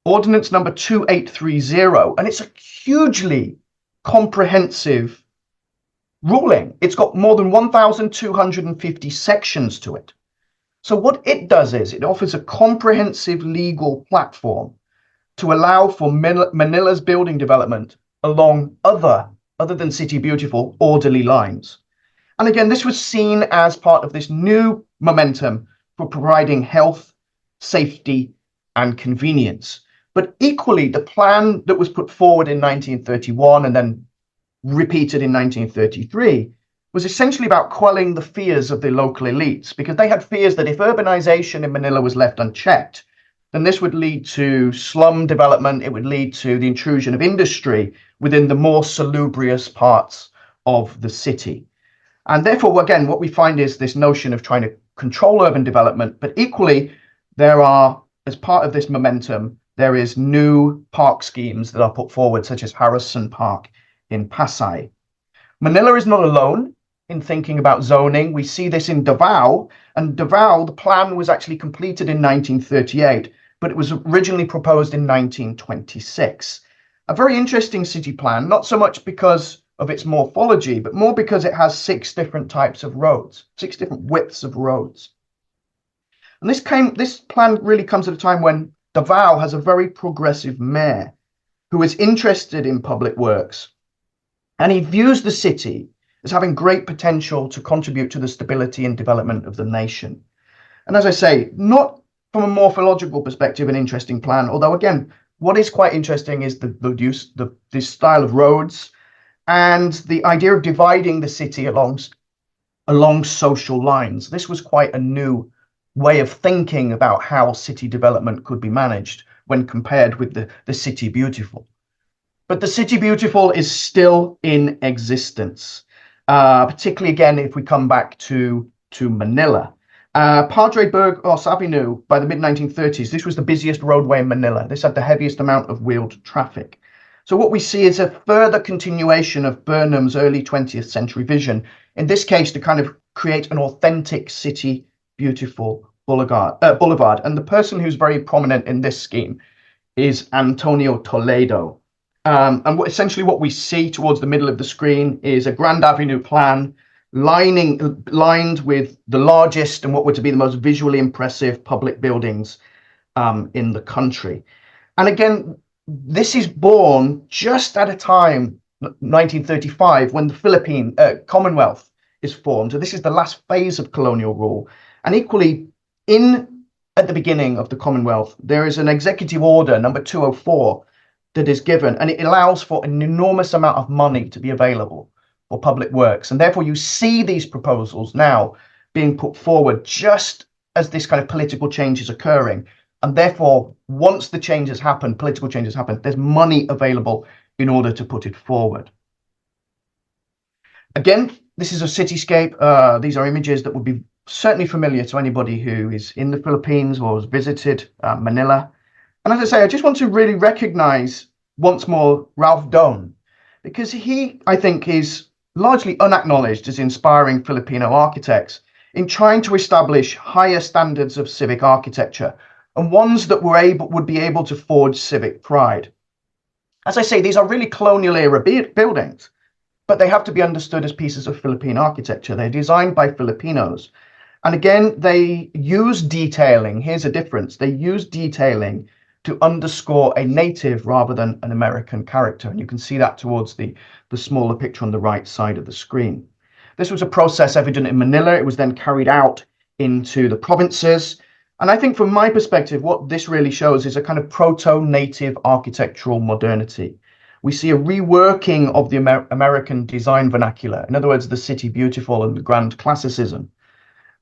Ordinance number 2830, and it's a hugely comprehensive ruling. It's got more than 1,250 sections to it. So what it does is it offers a comprehensive legal platform to allow for Manila's building development along other than City Beautiful, orderly lines. And again, this was seen as part of this new momentum for providing health, safety, and convenience. But equally, the plan that was put forward in 1931 and then repeated in 1933 was essentially about quelling the fears of the local elites, because they had fears that if urbanization in Manila was left unchecked, then this would lead to slum development, it would lead to the intrusion of industry within the more salubrious parts of the city. And therefore, again, what we find is this notion of trying to control urban development, but equally, there are, as part of this momentum, there is new park schemes that are put forward, such as Harrison Park in Pasay. Manila is not alone in thinking about zoning. We see this in Davao, and Davao, the plan was actually completed in 1938, but it was originally proposed in 1926. A very interesting city plan, not so much because of its morphology, but more because it has 6 different types of roads, 6 different widths of roads. And this plan really comes at a time when Davao has a very progressive mayor who is interested in public works, and he views the city as having great potential to contribute to the stability and development of the nation. And as I say, not from a morphological perspective, an interesting plan, although again, what is quite interesting is this style of roads and the idea of dividing the city along social lines. This was quite a new way of thinking about how city development could be managed when compared with the City Beautiful. But the City Beautiful is still in existence, particularly again if we come back to Manila. Padre Burgos Avenue, by the mid-1930s, this was the busiest roadway in Manila. This had the heaviest amount of wheeled traffic. So what we see is a further continuation of Burnham's early 20th century vision, in this case to kind of create an authentic City Beautiful boulevard. And the person who's very prominent in this scheme is Antonio Toledo. And essentially what we see towards the middle of the screen is a Grand Avenue plan lined with the largest and what were to be the most visually impressive public buildings in the country. And again, this is born just at a time, 1935, when the Philippine Commonwealth is formed. So this is the last phase of colonial rule. And equally, at the beginning of the Commonwealth, there is an executive order, number 204, that is given, and it allows for an enormous amount of money to be available for public works. And therefore, you see these proposals now being put forward just as this kind of political change is occurring. And therefore, once the changes happen, political changes happen, there's money available in order to put it forward. Again, this is a cityscape. These are images that would be certainly familiar to anybody who is in the Philippines or has visited Manila. And as I say, I just want to really recognize once more Ralph Doan, because he, I think, is largely unacknowledged as inspiring Filipino architects in trying to establish higher standards of civic architecture and ones that would be able to forge civic pride. As I say, these are really colonial era buildings, but they have to be understood as pieces of Philippine architecture. They're designed by Filipinos. And again, they use detailing. Here's a difference. They use detailing to underscore a native rather than an American character. And you can see that towards the smaller picture on the right side of the screen. This was a process evident in Manila. It was then carried out into the provinces. And I think from my perspective, what this really shows is a kind of proto-native architectural modernity. We see a reworking of the American design vernacular. In other words, the city beautiful and the grand classicism,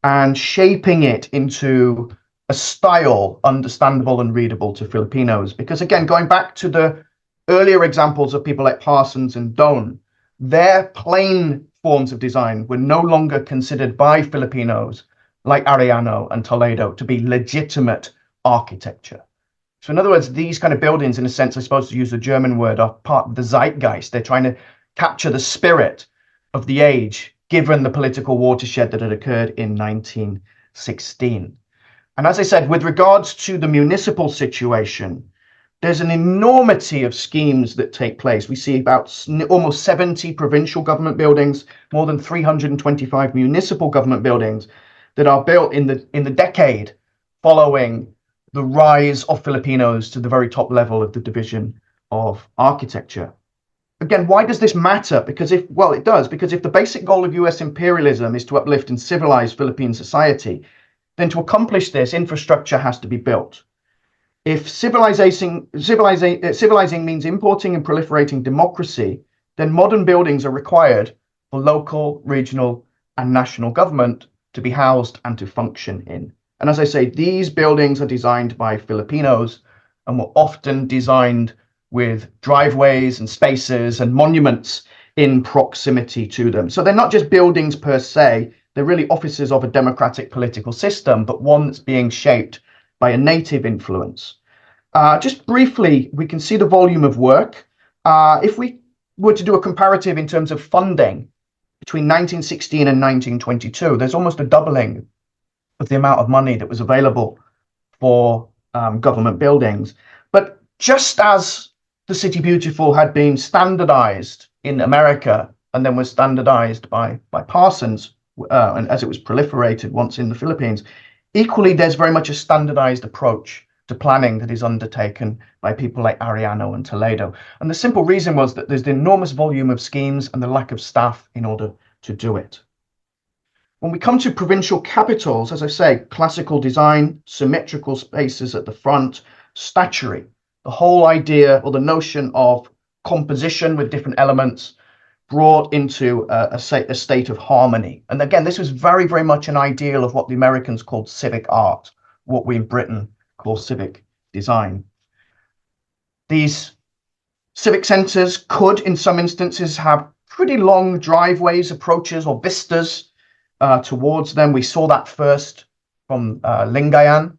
and shaping it into a style understandable and readable to Filipinos. Because again, going back to the earlier examples of people like Parsons and Doan, their plain forms of design were no longer considered by Filipinos like Arellano and Toledo to be legitimate architecture. So in other words, these kind of buildings, in a sense, I suppose to use a German word, are part of the zeitgeist. They're trying to capture the spirit of the age, given the political watershed that had occurred in 1916. And as I said, with regards to the municipal situation, there's an enormity of schemes that take place. We see about almost 70 provincial government buildings, more than 325 municipal government buildings that are built in the decade following the rise of Filipinos to the very top level of the division of architecture. Again, why does this matter? Because it does, because if the basic goal of US imperialism is to uplift and civilize Philippine society, then to accomplish this, infrastructure has to be built. If civilizing means importing and proliferating democracy, then modern buildings are required for local, regional, and national government to be housed and to function in. And as I say, these buildings are designed by Filipinos and were often designed with driveways and spaces and monuments in proximity to them. So they're not just buildings per se, they're really offices of a democratic political system, but one that's being shaped by a native influence. Just briefly, we can see the volume of work. If we were to do a comparative in terms of funding between 1916 and 1922, there's almost a doubling of the amount of money that was available for government buildings. But just as the City Beautiful had been standardized in America and then was standardized by Parsons, and as it was proliferated once in the Philippines, equally there's very much a standardized approach to planning that is undertaken by people like Arellano and Toledo. And the simple reason was that there's the enormous volume of schemes and the lack of staff in order to do it. When we come to provincial capitals, as I say, classical design, symmetrical spaces at the front, statuary, the whole idea or the notion of composition with different elements brought into a state of harmony. And again, this was very, very much an ideal of what the Americans called civic art, what we in Britain call civic design. These civic centres could, in some instances, have pretty long driveways, approaches, or vistas towards them. We saw that first from Lingayen,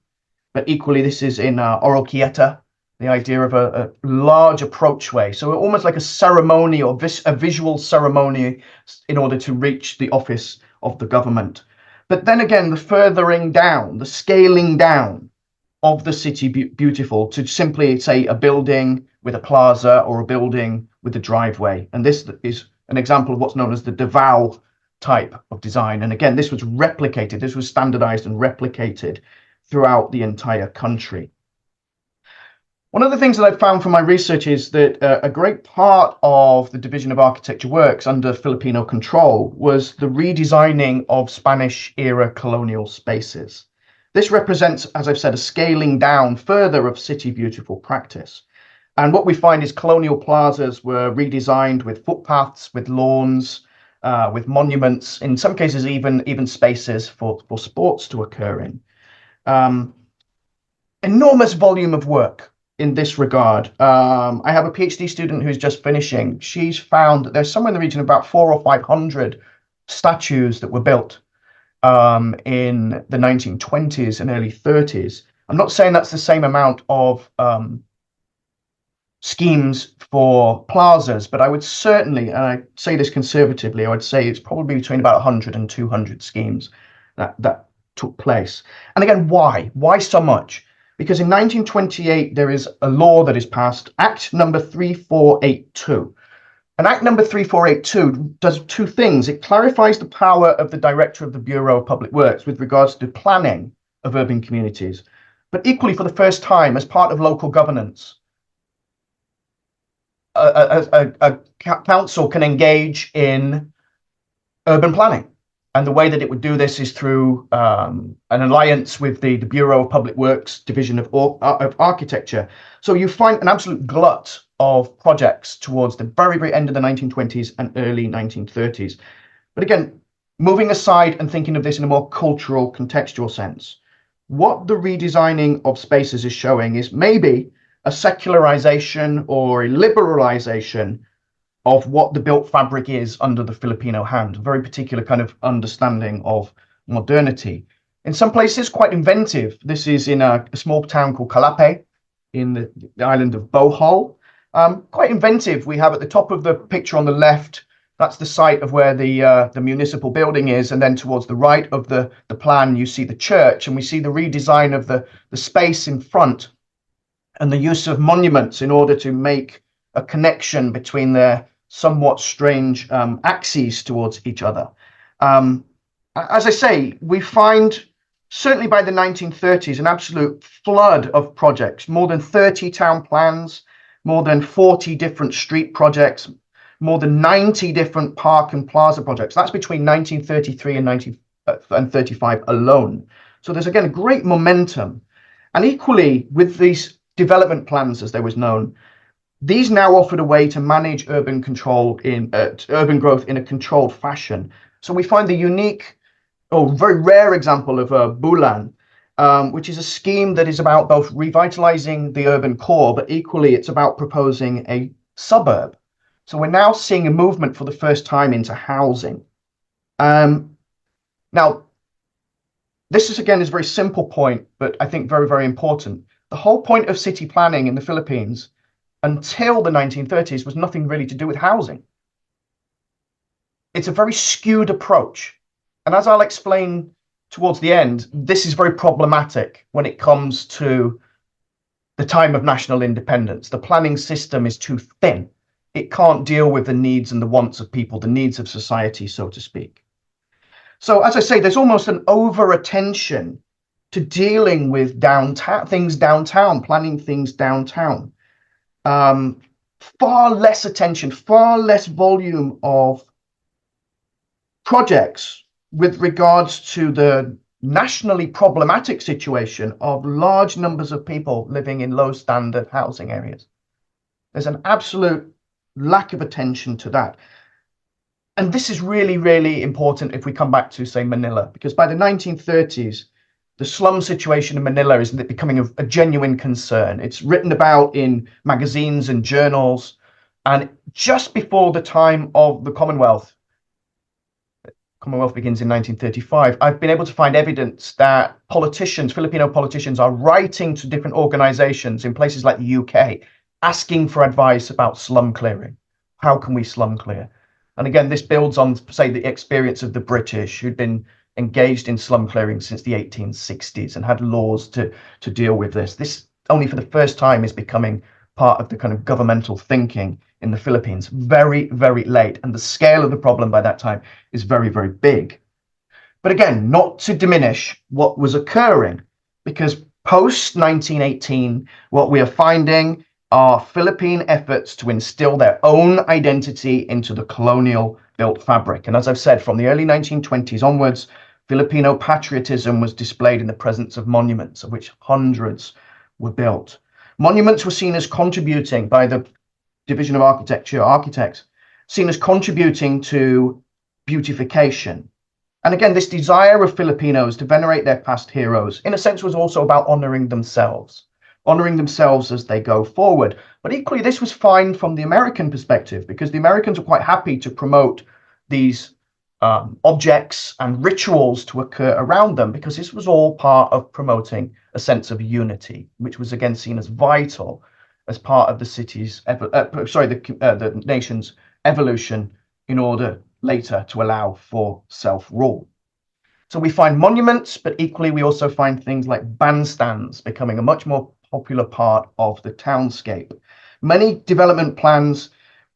but equally this is in Oroquieta, the idea of a large approachway. So almost like a ceremony or a visual ceremony in order to reach the office of the government. But then again, the furthering down, the scaling down of the City Beautiful to simply say a building with a plaza or a building with a driveway. And this is an example of what's known as the Davao type of design. And again, this was replicated, this was standardized and replicated throughout the entire country. One of the things that I've found from my research is that a great part of the division of architecture works under Filipino control was the redesigning of Spanish-era colonial spaces. This represents, as I've said, a scaling down further of City Beautiful practice. And what we find is colonial plazas were redesigned with footpaths, with lawns, with monuments, in some cases even spaces for sports to occur in. Enormous volume of work in this regard. I have a PhD student who's just finishing. She's found that there's somewhere in the region of about 400 or 500 statues that were built in the 1920s and early 30s. I'm not saying that's the same amount of schemes for plazas, but I would certainly, and I say this conservatively, I would say it's probably between about 100 and 200 schemes that took place. And again, why? Why so much? Because in 1928, there is a law that is passed, Act number 3482. And Act number 3482 does two things. It clarifies the power of the Director of the Bureau of Public Works with regards to planning of urban communities. But equally, for the first time, as part of local governance, a council can engage in urban planning. And the way that it would do this is through an alliance with the Bureau of Public Works Division of Architecture. So you find an absolute glut of projects towards the very, very end of the 1920s and early 1930s. But again, moving aside and thinking of this in a more cultural, contextual sense, what the redesigning of spaces is showing is maybe a secularization or a liberalization of what the built fabric is under the Filipino hand, a very particular kind of understanding of modernity. In some places, quite inventive. This is in a small town called Calape in the island of Bohol. Quite inventive. We have at the top of the picture on the left, that's the site of where the municipal building is. And then towards the right of the plan, you see the church, and we see the redesign of the space in front and the use of monuments in order to make a connection between their somewhat strange axes towards each other. As I say, we find certainly by the 1930s an absolute flood of projects, more than 30 town plans, more than 40 different street projects, more than 90 different park and plaza projects. That's between 1933 and 1935 alone. So there's again a great momentum. And equally with these development plans, as they was known, these now offered a way to manage urban control in urban growth in a controlled fashion. So we find the unique or very rare example of Bulan, which is a scheme that is about both revitalizing the urban core, but equally it's about proposing a suburb. So we're now seeing a movement for the first time into housing. Now, this is again is a very simple point, but I think very, very important. The whole point of city planning in the Philippines until the 1930s was nothing really to do with housing. It's a very skewed approach. And as I'll explain towards the end, this is very problematic when it comes to the time of national independence. The planning system is too thin. It can't deal with the needs and the wants of people, the needs of society, so to speak. So as I say, there's almost an over-attention to dealing with downtown, things downtown, planning things downtown. Far less attention, far less volume of projects with regards to the nationally problematic situation of large numbers of people living in low standard housing areas. There's an absolute lack of attention to that. And this is really, really important if we come back to, say, Manila, because by the 1930s, the slum situation in Manila is becoming a genuine concern. It's written about in magazines and journals. And just before the time of the Commonwealth begins in 1935, I've been able to find evidence that politicians, Filipino politicians, are writing to different organizations in places like the UK, asking for advice about slum clearing. How can we slum clear? And again, this builds on, say, the experience of the British, who'd been engaged in slum clearing since the 1860s and had laws to deal with this. This only for the first time is becoming part of the kind of governmental thinking in the Philippines very, very late. And the scale of the problem by that time is very, very big. But again, not to diminish what was occurring, because post 1918, what we are finding are Philippine efforts to instill their own identity into the colonial built fabric. And as I've said, from the early 1920s onwards, Filipino patriotism was displayed in the presence of monuments, of which hundreds were built. Monuments were seen as contributing by the Division of Architecture, architects, seen as contributing to beautification. And again, this desire of Filipinos to venerate their past heroes, in a sense, was also about honoring themselves as they go forward. But equally, this was fine from the American perspective, because the Americans were quite happy to promote these objects and rituals to occur around them, because this was all part of promoting a sense of unity, which was again seen as vital as part of the city's, the nation's evolution in order later to allow for self-rule. So we find monuments, but equally we also find things like bandstands becoming a much more popular part of the townscape. Many development plans,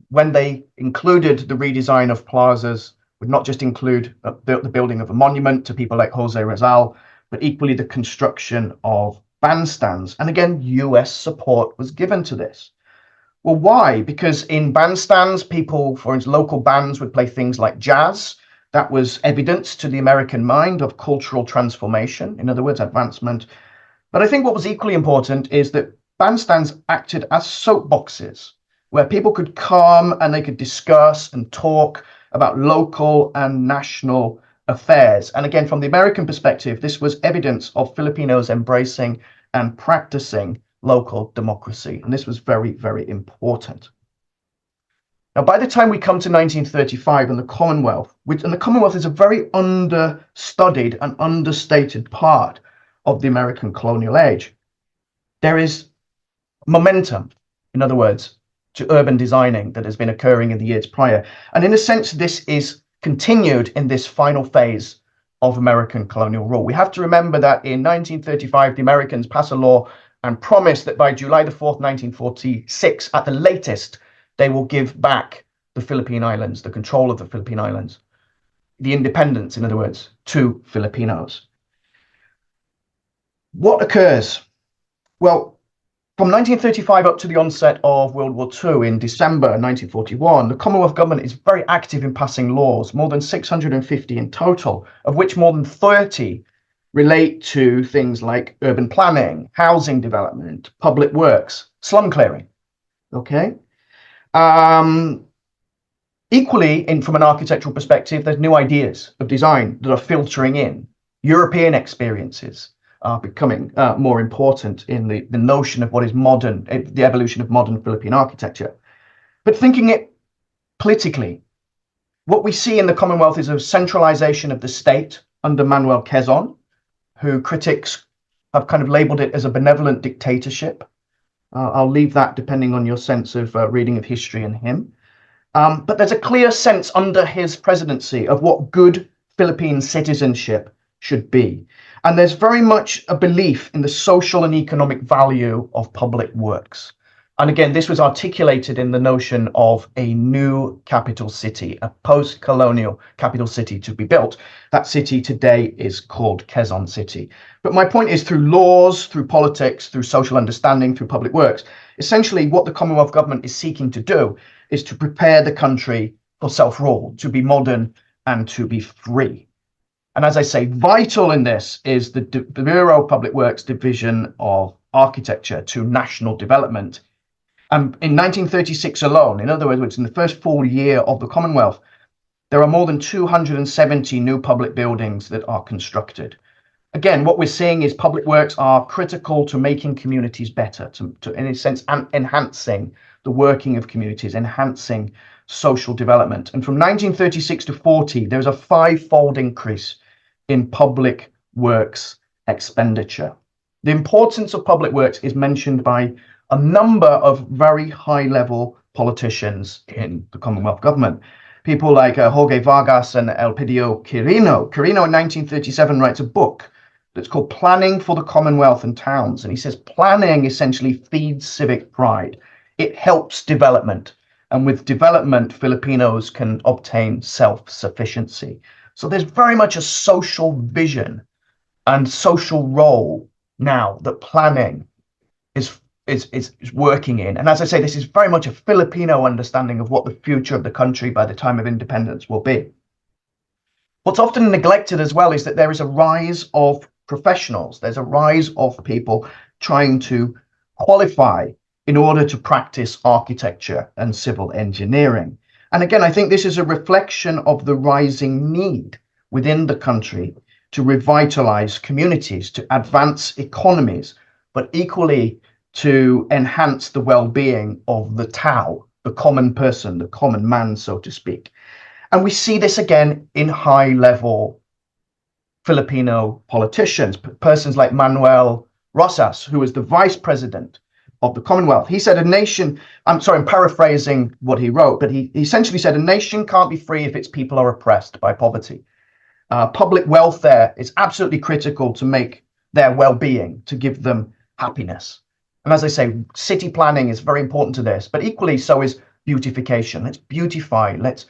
when they included the redesign of plazas, would not just include the building of a monument to people like Jose Rizal, but equally the construction of bandstands. And again, US support was given to this. Well, why? Because in bandstands, people, for instance, local bands would play things like jazz. That was evidence to the American mind of cultural transformation, in other words, advancement. But I think what was equally important is that bandstands acted as soapboxes where people could come and they could discuss and talk about local and national affairs. And again, from the American perspective, this was evidence of Filipinos embracing and practicing local democracy. And this was very, very important. Now, by the time we come to 1935 and the Commonwealth, and the Commonwealth is a very understudied and understated part of the American colonial age, there is momentum, in other words, to urban designing that has been occurring in the years prior. And in a sense, this is continued in this final phase of American colonial rule. We have to remember that in 1935, the Americans pass a law and promise that by July the 4th, 1946, at the latest, they will give back the Philippine Islands, the control of the Philippine Islands, the independence, in other words, to Filipinos. What occurs? Well, from 1935 up to the onset of World War II in December 1941, the Commonwealth government is very active in passing laws, more than 650 in total, of which more than 30 relate to things like urban planning, housing development, public works, slum clearing. Okay. Equally, from an architectural perspective, there's new ideas of design that are filtering in. European experiences are becoming more important in the notion of what is modern, the evolution of modern Philippine architecture. But thinking it politically, what we see in the Commonwealth is a centralization of the state under Manuel Quezon, who critics have kind of labeled it as a benevolent dictatorship. I'll leave that depending on your sense of reading of history and him. But there's a clear sense under his presidency of what good Philippine citizenship should be. And there's very much a belief in the social and economic value of public works. And again, this was articulated in the notion of a new capital city, a post-colonial capital city to be built. That city today is called Quezon City. But my point is, through laws, through politics, through social understanding, through public works, essentially what the Commonwealth government is seeking to do is to prepare the country for self-rule, to be modern and to be free. And as I say, vital in this is the Bureau of Public Works Division of Architecture to National Development. And in 1936 alone, in other words, in the first full year of the Commonwealth, there are more than 270 new public buildings that are constructed. Again, what we're seeing is public works are critical to making communities better, to in a sense, enhancing the working of communities, enhancing social development. And from 1936 to 40, there was a five-fold increase in public works expenditure. The importance of public works is mentioned by a number of very high-level politicians in the Commonwealth government. People like Jorge Vargas and Elpidio Quirino. Quirino in 1937 writes a book that's called Planning for the Commonwealth and Towns. And he says planning essentially feeds civic pride. It helps development. And with development, Filipinos can obtain self-sufficiency. So there's very much a social vision and social role now that planning is working in. And as I say, this is very much a Filipino understanding of what the future of the country by the time of independence will be. What's often neglected as well is that there is a rise of professionals. There's a rise of people trying to qualify in order to practice architecture and civil engineering. And again, I think this is a reflection of the rising need within the country to revitalize communities, to advance economies, but equally to enhance the well-being of the Tao, the common person, the common man, so to speak. And we see this again in high-level Filipino politicians, persons like Manuel Rosas, who was the vice president of the Commonwealth. He said I'm paraphrasing what he wrote, but he essentially said a nation can't be free if its people are oppressed by poverty. Public welfare is absolutely critical to make their well-being, to give them happiness. And as I say, city planning is very important to this, but equally so is beautification. Let's beautify, let's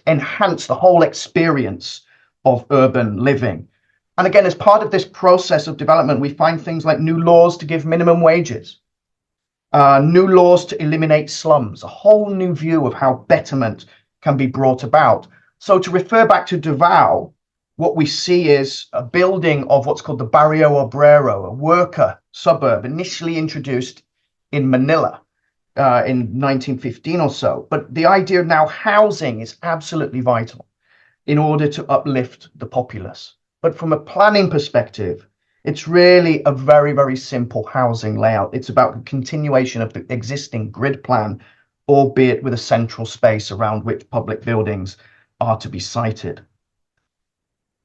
enhance the whole experience of urban living. And again, as part of this process of development, we find things like new laws to give minimum wages, new laws to eliminate slums, a whole new view of how betterment can be brought about. So to refer back to Davao, what we see is a building of what's called the Barrio Obrero, a worker suburb, initially introduced in Manila in 1915 or so. But the idea now housing is absolutely vital in order to uplift the populace. But from a planning perspective, it's really a very, very simple housing layout. It's about the continuation of the existing grid plan, albeit with a central space around which public buildings are to be sited.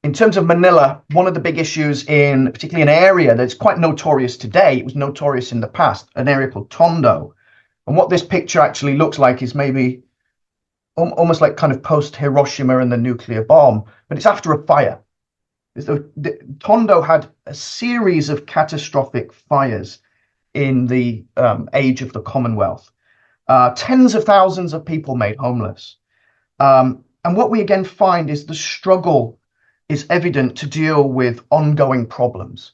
In terms of Manila, one of the big issues in particularly an area that's quite notorious today, it was notorious in the past, an area called Tondo. And what this picture actually looks like is maybe almost like kind of post-Hiroshima and the nuclear bomb, but it's after a fire. Tondo had a series of catastrophic fires in the age of the Commonwealth. Tens of thousands of people made homeless. And what we again find is the struggle is evident to deal with ongoing problems.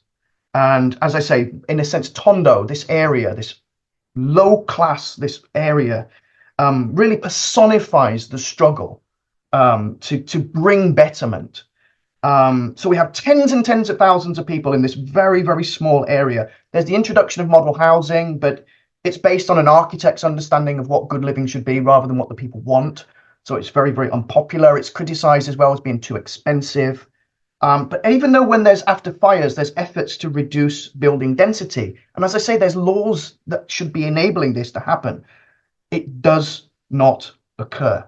And as I say, in a sense, Tondo, this area, this low class, this area, really personifies the struggle to bring betterment. So we have tens and tens of thousands of people in this very, very small area. There's the introduction of model housing, but it's based on an architect's understanding of what good living should be rather than what the people want. So it's very, very unpopular. It's criticized as well as being too expensive. But even though when there's after fires, there's efforts to reduce building density. And as I say, there's laws that should be enabling this to happen. It does not occur.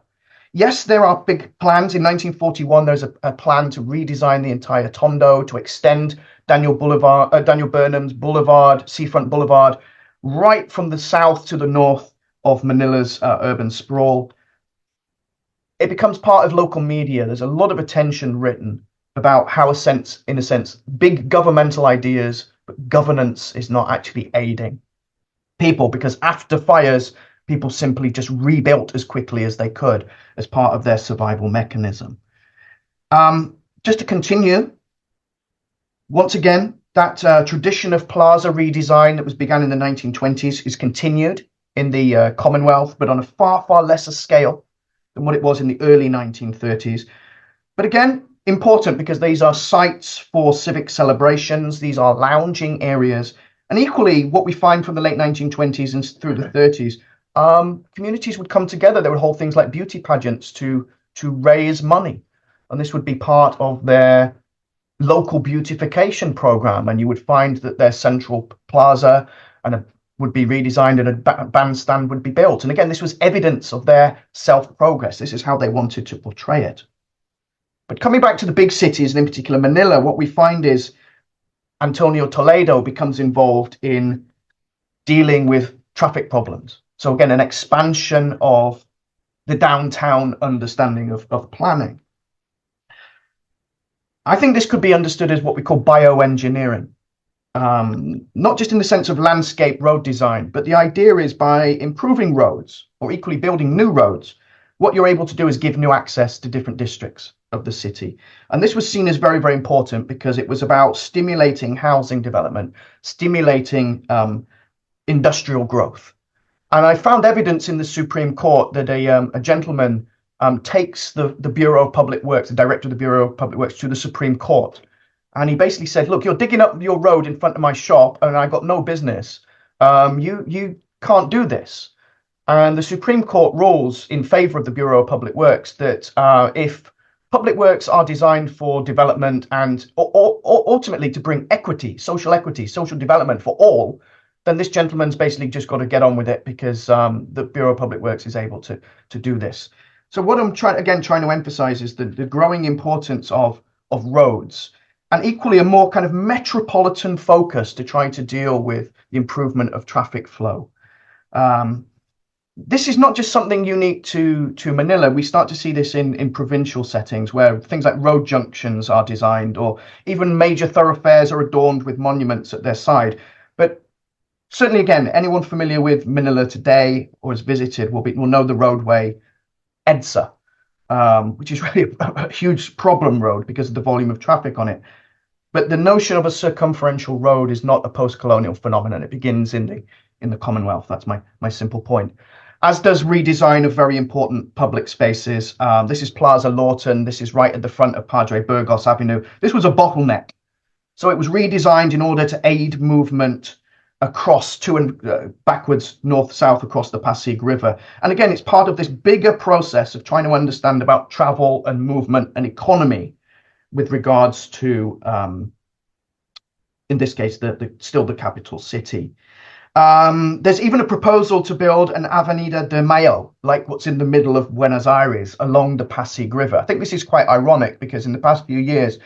Yes, there are big plans. In 1941, there's a plan to redesign the entire Tondo, to extend Daniel Burnham's Boulevard, Seafront Boulevard, right from the south to the north of Manila's urban sprawl. It becomes part of local media. There's a lot of attention written about how, in a sense, big governmental ideas, but governance is not actually aiding people, because after fires, people simply just rebuilt as quickly as they could as part of their survival mechanism. Just to continue, once again, that tradition of plaza redesign that was began in the 1920s is continued in the Commonwealth, but on a far, far lesser scale than what it was in the early 1930s. But again, important because these are sites for civic celebrations, these are lounging areas, and equally what we find from the late 1920s and through the 30s, communities would come together. There would hold things like beauty pageants to raise money, and this would be part of their local beautification program. And you would find that their central plaza would be redesigned and a bandstand would be built. And again, this was evidence of their self-progress. This is how they wanted to portray it. But coming back to the big cities, and in particular Manila, what we find is Antonio Toledo becomes involved in dealing with traffic problems. So again, an expansion of the downtown understanding of planning. I think this could be understood as what we call bioengineering, not just in the sense of landscape road design, but the idea is by improving roads or equally building new roads, what you're able to do is give new access to different districts of the city. And this was seen as very, very important because it was about stimulating housing development, stimulating industrial growth. And I found evidence in the Supreme Court that a gentleman takes the Bureau of Public Works, the director of the Bureau of Public Works, to the Supreme Court. And he basically said, look, you're digging up your road in front of my shop and I got no business. You can't do this. And the Supreme Court rules in favor of the Bureau of Public Works that if public works are designed for development and or ultimately to bring equity, social development for all, then this gentleman's basically just got to get on with it because the Bureau of Public Works is able to do this. So what I'm trying to emphasize is the growing importance of roads, and equally a more kind of metropolitan focus to try to deal with the improvement of traffic flow. this is not just something unique to Manila. We start to see this in provincial settings where things like road junctions are designed, or even major thoroughfares are adorned with monuments at their side. But certainly, again, anyone familiar with Manila today or has visited will know the roadway EDSA, which is really a huge problem road because of the volume of traffic on it. But the notion of a circumferential road is not a post-colonial phenomenon. It begins in the Commonwealth. That's my simple point. As does redesign of very important public spaces. This is Plaza Lawton. This is right at the front of Padre Burgos Avenue. This was a bottleneck. So it was redesigned in order to aid movement across to and backwards, north-south across the Pasig River. And again, it's part of this bigger process of trying to understand about travel and movement and economy with regards to, in this case, still the capital city. There's even a proposal to build an Avenida de Mayo, like what's in the middle of Buenos Aires, along the Pasig River. I think this is quite ironic because in the past few years,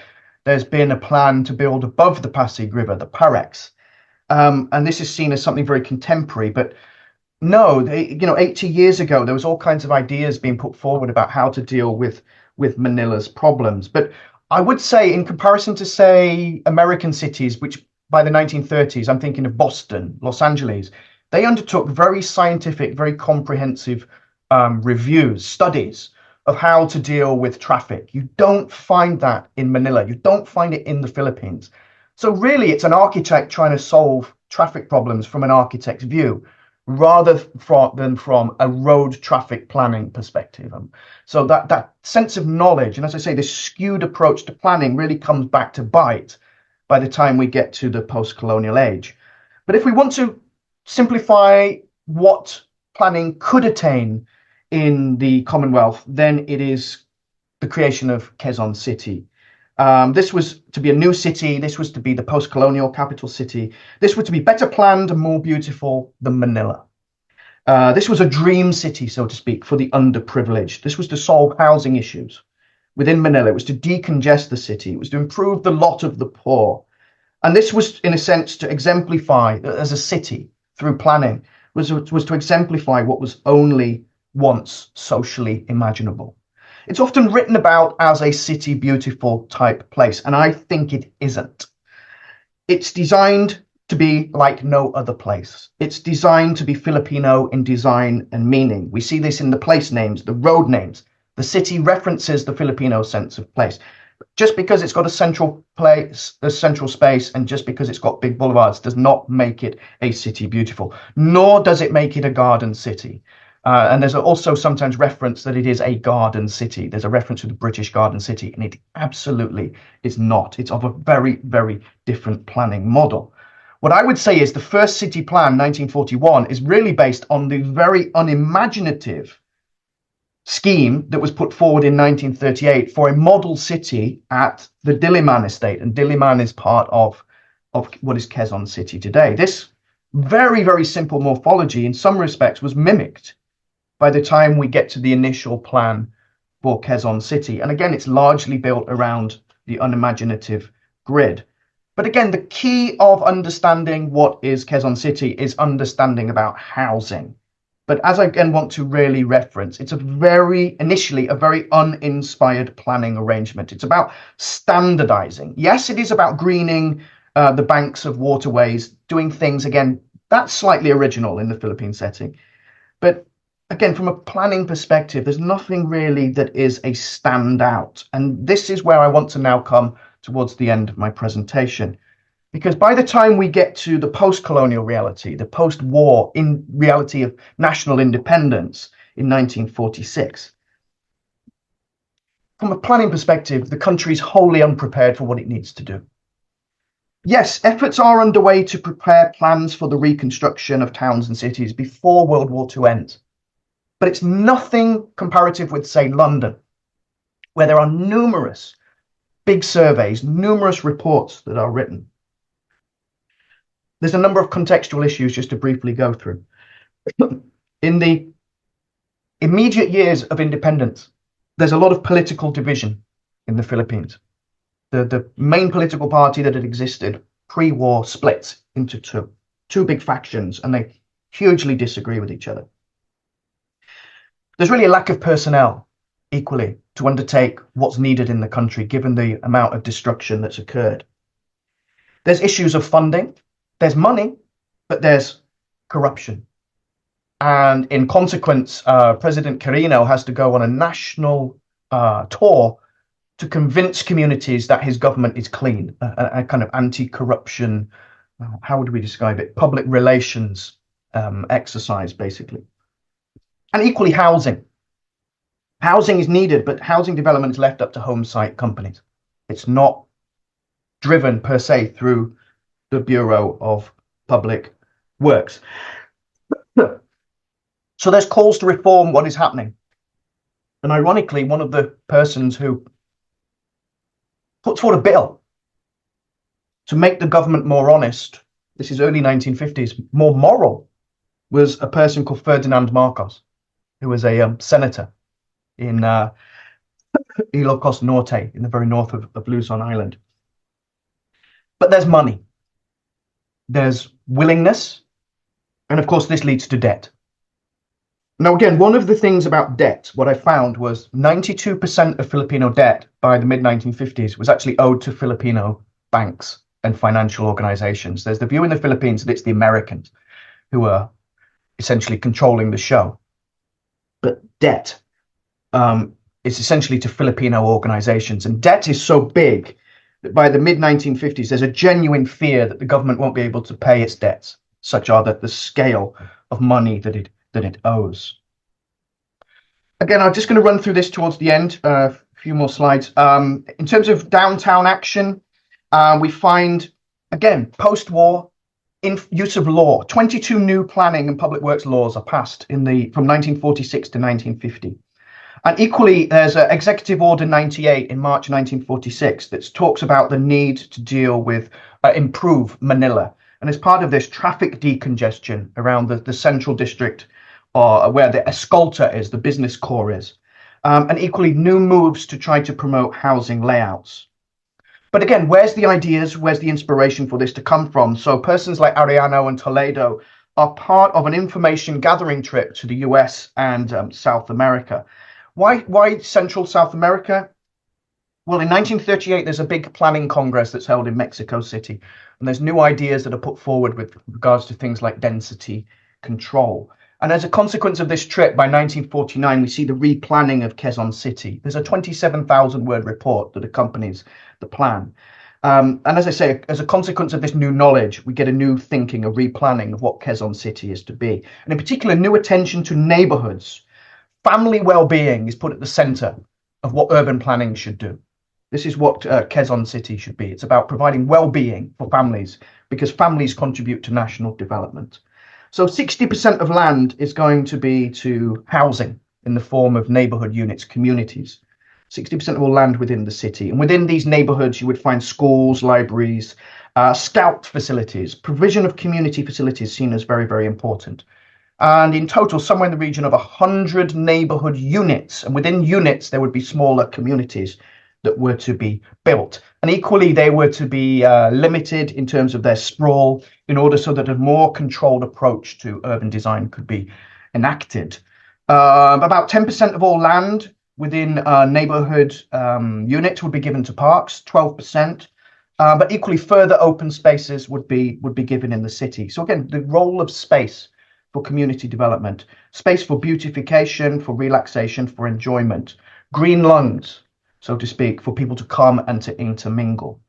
there's been a plan to build above the Pasig River, the Parex. And this is seen as something very contemporary. But no, 80 years ago, there was all kinds of ideas being put forward about how to deal with Manila's problems. But I would say, in comparison to, say, American cities, which by the 1930s, I'm thinking of Boston, Los Angeles, they undertook very scientific, very comprehensive reviews, studies of how to deal with traffic. You don't find that in Manila. You don't find it in the Philippines. So really, it's an architect trying to solve traffic problems from an architect's view, rather than from a road traffic planning perspective. So that sense of knowledge, and as I say, this skewed approach to planning really comes back to bite by the time we get to the post-colonial age. But if we want to simplify what planning could attain in the Commonwealth, then it is the creation of Quezon City. This was to be a new city. This was to be the post-colonial capital city. This was to be better planned and more beautiful than Manila. This was a dream city, so to speak, for the underprivileged. This was to solve housing issues within Manila. It was to decongest the city. It was to improve the lot of the poor. And this was, in a sense, to exemplify, as a city, through planning, was to exemplify what was only once socially imaginable. It's often written about as a city beautiful type place, and I think it isn't. It's designed to be like no other place. It's designed to be Filipino in design and meaning. We see this in the place names, the road names. The city references the Filipino sense of place. Just because it's got a central place, a central space, and just because it's got big boulevards does not make it a city beautiful, nor does it make it a garden city. And there's also sometimes reference that it is a garden city. There's a reference to the British garden city, and it absolutely is not. It's of a very, very different planning model. What I would say is the first city plan, 1941, is really based on the very unimaginative scheme that was put forward in 1938 for a model city at the Diliman estate. And Diliman is part of what is Quezon City today. This very, very simple morphology in some respects was mimicked by the time we get to the initial plan for Quezon City. And again, it's largely built around the unimaginative grid. But again, the key of understanding what is Quezon City is understanding about housing. But as I again want to really reference, it's initially a very uninspired planning arrangement. It's about standardizing. Yes, it is about greening the banks of waterways, doing things, again, that's slightly original in the Philippine setting. But again, from a planning perspective, there's nothing really that is a standout. And this is where I want to now come towards the end of my presentation. Because by the time we get to the post-colonial reality, the post-war in reality of national independence in 1946, from a planning perspective, the country is wholly unprepared for what it needs to do. Yes, efforts are underway to prepare plans for the reconstruction of towns and cities before World War II ends. But it's nothing comparative with, say, London, where there are numerous big surveys, numerous reports that are written. There's a number of contextual issues just to briefly go through. In the immediate years of independence, there's a lot of political division in the Philippines. The main political party that had existed pre-war splits into two big factions, and they hugely disagree with each other. There's really a lack of personnel equally to undertake what's needed in the country, given the amount of destruction that's occurred. There's issues of funding, there's money, but there's corruption. And in consequence, President Carino has to go on a national tour to convince communities that his government is clean, a kind of anti-corruption, how would we describe it, public relations exercise, basically. And equally, housing. Housing is needed, but housing development is left up to home site companies. It's not driven per se through the Bureau of Public Works. So there's calls to reform what is happening. And ironically, one of the persons who put forward a bill to make the government more honest, this is early 1950s, more moral, was a person called Ferdinand Marcos, who was a senator in Ilocos Norte, in the very north of Luzon Island. But there's money, there's willingness, and of course this leads to debt. Now, again, one of the things about debt, what I found was 92% of Filipino debt by the mid-1950s was actually owed to Filipino banks and financial organizations. There's the view in the Philippines that it's the Americans who are essentially controlling the show. But debt is essentially to Filipino organizations. And debt is so big that by the mid-1950s, there's a genuine fear that the government won't be able to pay its debts, such are that the scale of money that it owes. Again, I'm just going to run through this towards the end, a few more slides. In terms of downtown action, we find, again, post-war use of law. 22 new planning and public works laws are passed from 1946 to 1950. And equally, there's Executive Order 98 in March 1946 that talks about the need to deal with, improve Manila. And as part of this, traffic decongestion around the central district, where the Escolta is, the business core is. And equally, new moves to try to promote housing layouts. But again, where's the ideas, where's the inspiration for this to come from? So persons like Arellano and Toledo are part of an information gathering trip to the US and South America. Why Central South America? Well, in 1938, there's a big planning congress that's held in Mexico City, and there's new ideas that are put forward with regards to things like density control. And as a consequence of this trip, by 1949, we see the replanning of Quezon City. There's a 27,000-word report that accompanies the plan. And as I say, as a consequence of this new knowledge, we get a new thinking, a replanning of what Quezon City is to be. And in particular, new attention to neighborhoods. Family well-being is put at the center of what urban planning should do. This is what Quezon City should be. It's about providing well-being for families, because families contribute to national development. So 60% of land is going to be to housing in the form of neighborhood units, communities. 60% of all land within the city. And within these neighborhoods, you would find schools, libraries, scout facilities, provision of community facilities seen as very, very important. And in total, somewhere in the region of 100 neighborhood units. And within units, there would be smaller communities that were to be built. And equally, they were to be limited in terms of their sprawl in order so that a more controlled approach to urban design could be enacted. About 10% of all land within neighborhood units would be given to parks, 12%. But equally, further open spaces would be given in the city. So again, the role of space for community development, space for beautification, for relaxation, for enjoyment, green lungs, so to speak, for people to come and to intermingle.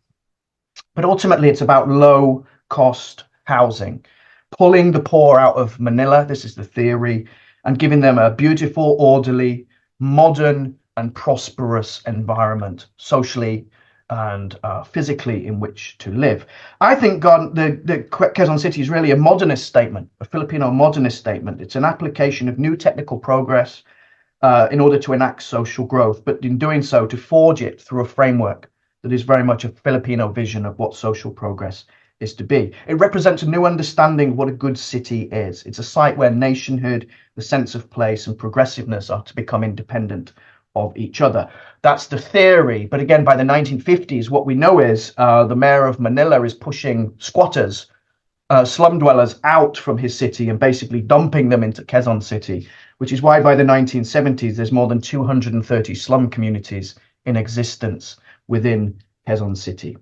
But ultimately, it's about low cost housing, pulling the poor out of Manila, this is the theory, and giving them a beautiful, orderly, modern and prosperous environment, socially and physically, in which to live. I think the Quezon City is really a modernist statement, a Filipino modernist statement. It's an application of new technical progress in order to enact social growth, but in doing so, to forge it through a framework that is very much a Filipino vision of what social progress is to be. It represents a new understanding of what a good city is. It's a site where nationhood, the sense of place, and progressiveness are to become independent of each other. That's the theory. But again, by the 1950s, what we know is the mayor of Manila is pushing squatters, slum dwellers out from his city and basically dumping them into Quezon City, which is why by the 1970s, there's more than 230 slum communities in existence within Quezon City.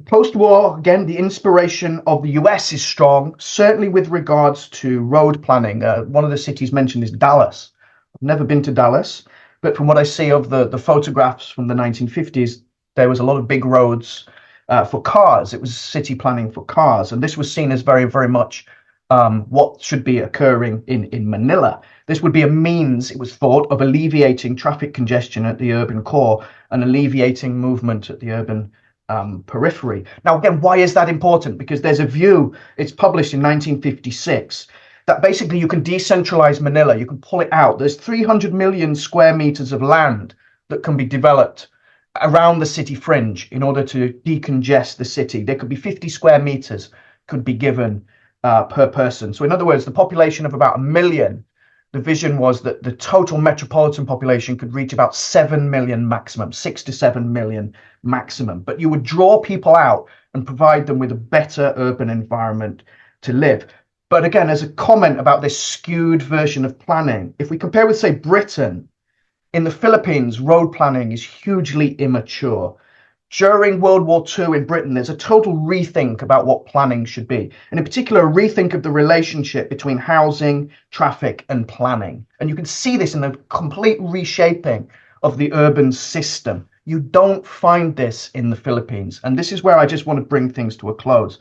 Post-war, again, the inspiration of the US is strong, certainly with regards to road planning. One of the cities mentioned is Dallas. I've never been to Dallas, but from what I see of the photographs from the 1950s, there was a lot of big roads for cars. It was city planning for cars, and this was seen as very, very much what should be occurring in Manila. This would be a means, it was thought, of alleviating traffic congestion at the urban core and alleviating movement at the urban periphery. Now, again, why is that important? Because there's a view, it's published in 1956, that basically you can decentralize Manila, you can pull it out. There's 300 million square meters of land that can be developed around the city fringe in order to decongest the city. There could be 50 square meters could be given per person. So in other words, the population of about 1 million, the vision was that the total metropolitan population could reach about 7 million maximum, 6 to 7 million maximum. But you would draw people out and provide them with a better urban environment to live. But again, as a comment about this skewed version of planning, if we compare with, say, Britain, in the Philippines, road planning is hugely immature. During World War II in Britain, there's a total rethink about what planning should be, and in particular, a rethink of the relationship between housing, traffic, and planning. And you can see this in the complete reshaping of the urban system. You don't find this in the Philippines, and this is where I just want to bring things to a close.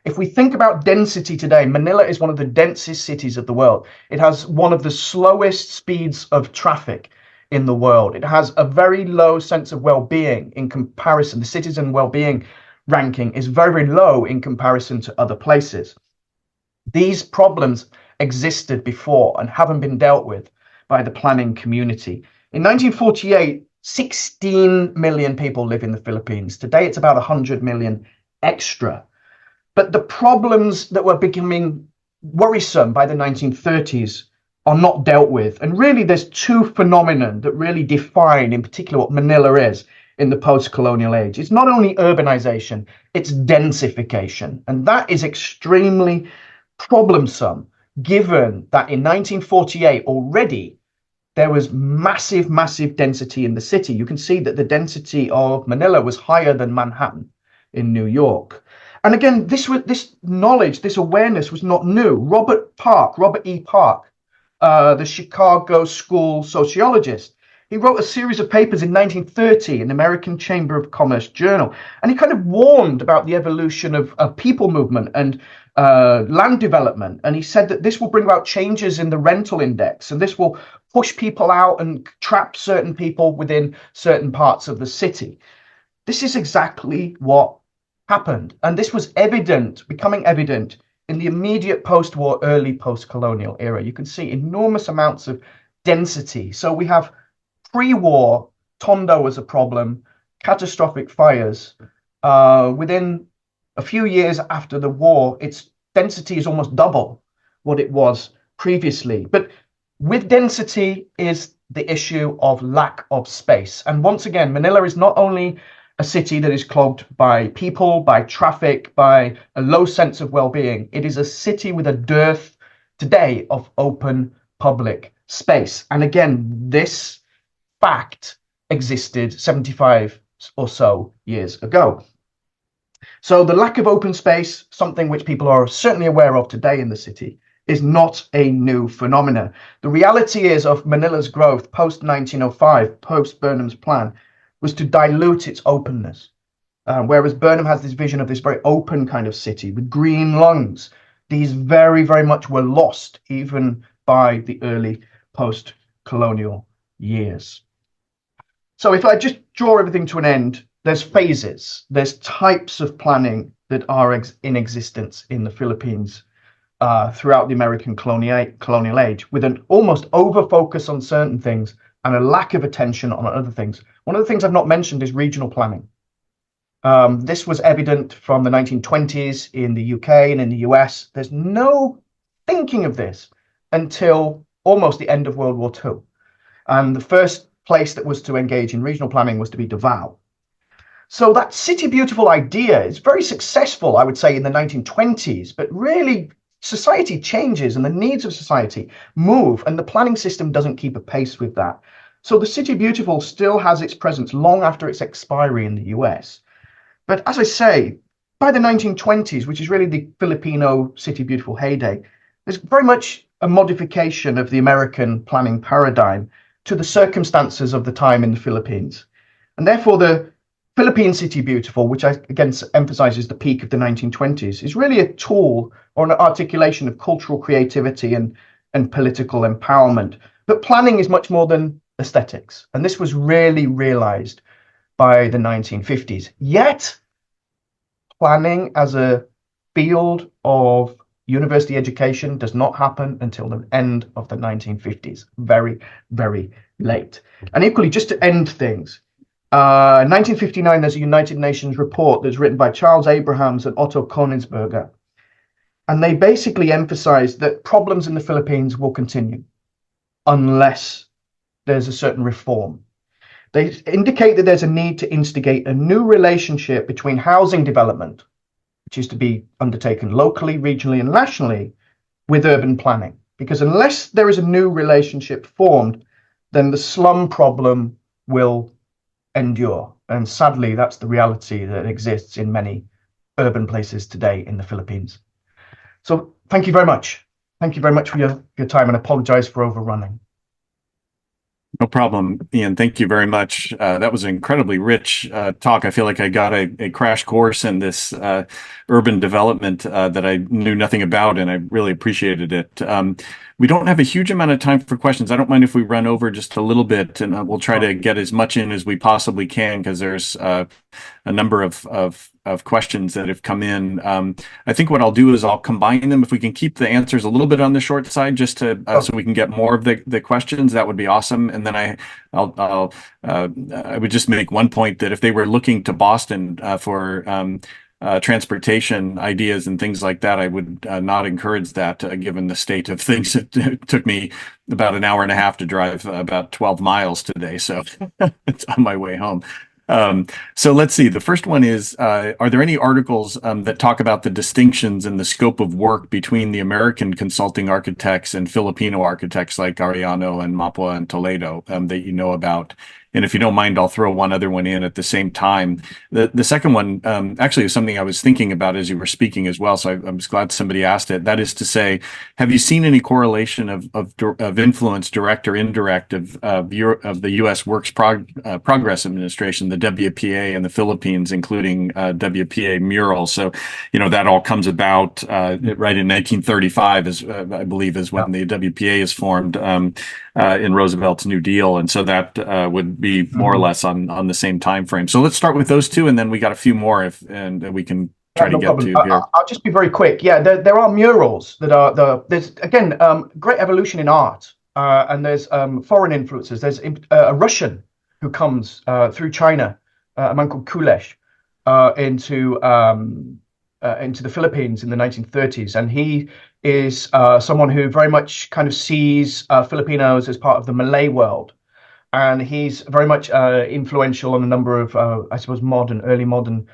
If we think about density today, Manila is one of the densest cities of the world. It has one of the slowest speeds of traffic in the world. It has a very low sense of well-being in comparison. The citizen well-being ranking is very, very low in comparison to other places. These problems existed before and haven't been dealt with by the planning community. In 1948, 16 million people live in the Philippines. Today, it's about 100 million extra. But the problems that were becoming worrisome by the 1930s are not dealt with. And really, there's two phenomena that really define, in particular, what Manila is in the post-colonial age. It's not only urbanization, it's densification. And that is extremely problemsome, given that in 1948 already, there was massive, massive density in the city. You can see that the density of Manila was higher than Manhattan in New York. And again, this knowledge, this awareness was not new. Robert E. Park, the Chicago School sociologist, he wrote a series of papers in 1930 in the American Chamber of Commerce Journal, and he kind of warned about the evolution of people movement and land development. And he said that this will bring about changes in the rental index, and this will push people out and trap certain people within certain parts of the city. This is exactly what happened, and this was becoming evident in the immediate post-war, early post-colonial era. You can see enormous amounts of density. So we have pre-war Tondo as a problem, catastrophic fires. Within a few years after the war, its density is almost double what it was previously. But with density is the issue of lack of space. And once again, Manila is not only a city that is clogged by people, by traffic, by a low sense of well-being. It is a city with a dearth today of open public space. And again, this fact existed 75 or so years ago. So the lack of open space, something which people are certainly aware of today in the city, is not a new phenomenon. The reality is of Manila's growth post-1905, post-Burnham's plan, was to dilute its openness. Whereas Burnham has this vision of this very open kind of city with green lungs. These very, very much were lost even by the early post-colonial years. So if I just draw everything to an end, there's phases, there's types of planning that are in existence in the Philippines throughout the American colonial age, with an almost over-focus on certain things and a lack of attention on other things. One of the things I've not mentioned is regional planning. This was evident from the 1920s in the UK and in the US. There's no thinking of this until almost the end of World War II. And the first place that was to engage in regional planning was to be Davao. So that city beautiful idea is very successful, I would say, in the 1920s, but really society changes and the needs of society move, and the planning system doesn't keep a pace with that. So the City Beautiful still has its presence long after its expiry in the US. But as I say, by the 1920s, which is really the Filipino City Beautiful heyday, there's very much a modification of the American planning paradigm to the circumstances of the time in the Philippines. And therefore, the Philippine City Beautiful, which again emphasizes the peak of the 1920s, is really a tool or an articulation of cultural creativity and political empowerment. But planning is much more than aesthetics. And this was really realized by the 1950s. Yet, planning as a field of university education does not happen until the end of the 1950s. Very, very late. And equally, just to end things, 1959, there's a United Nations report that's written by Charles Abrahams and Otto Konigsberger. And they basically emphasize that problems in the Philippines will continue unless there's a certain reform. They indicate that there's a need to instigate a new relationship between housing development, which is to be undertaken locally, regionally, and nationally, with urban planning. Because unless there is a new relationship formed, then the slum problem will endure. And sadly, that's the reality that exists in many urban places today in the Philippines. So thank you very much. Thank you very much for your time, and I apologize for overrunning. No problem, Ian. Thank you very much. That was an incredibly rich talk. I feel like I got a crash course in this urban development that I knew nothing about, and I really appreciated it. We don't have a huge amount of time for questions. I don't mind if we run over just a little bit, and we'll try to get as much in as we possibly can, because there's a number of questions that have come in. I think what I'll do is I'll combine them. If we can keep the answers a little bit on the short side, just to so we can get more of the questions, that would be awesome. And then I would just make one point that if they were looking to Boston for transportation ideas and things like that, I would not encourage that, given the state of things. It took me about an hour and a half to drive about 12 miles today, so it's on my way home. So let's see. The first one is, are there any articles that talk about the distinctions in the scope of work between the American consulting architects and Filipino architects like Arellano and Mapua and Toledo that you know about? And if you don't mind, I'll throw one other one in at the same time. The second one actually is something I was thinking about as you were speaking as well, so I was glad somebody asked it. That is to say, have you seen any correlation of influence, direct or indirect, of the U.S. Works Progress Administration, the WPA, in the Philippines, including WPA murals? So, that all comes about right in 1935, I believe, is when the WPA is formed in Roosevelt's New Deal, and so that would be more or less on the same time frame. So let's start with those two, and then we got a few more and we can try to get to here. I'll just be very quick. Yeah, there are murals that are there's again great evolution in art, and there's foreign influences. There's a Russian who comes through China, a man called Kulesh, into the Philippines in the 1930s, and he is someone who very much kind of sees Filipinos as part of the Malay world. And he's very much influential on a number of, I suppose, early modern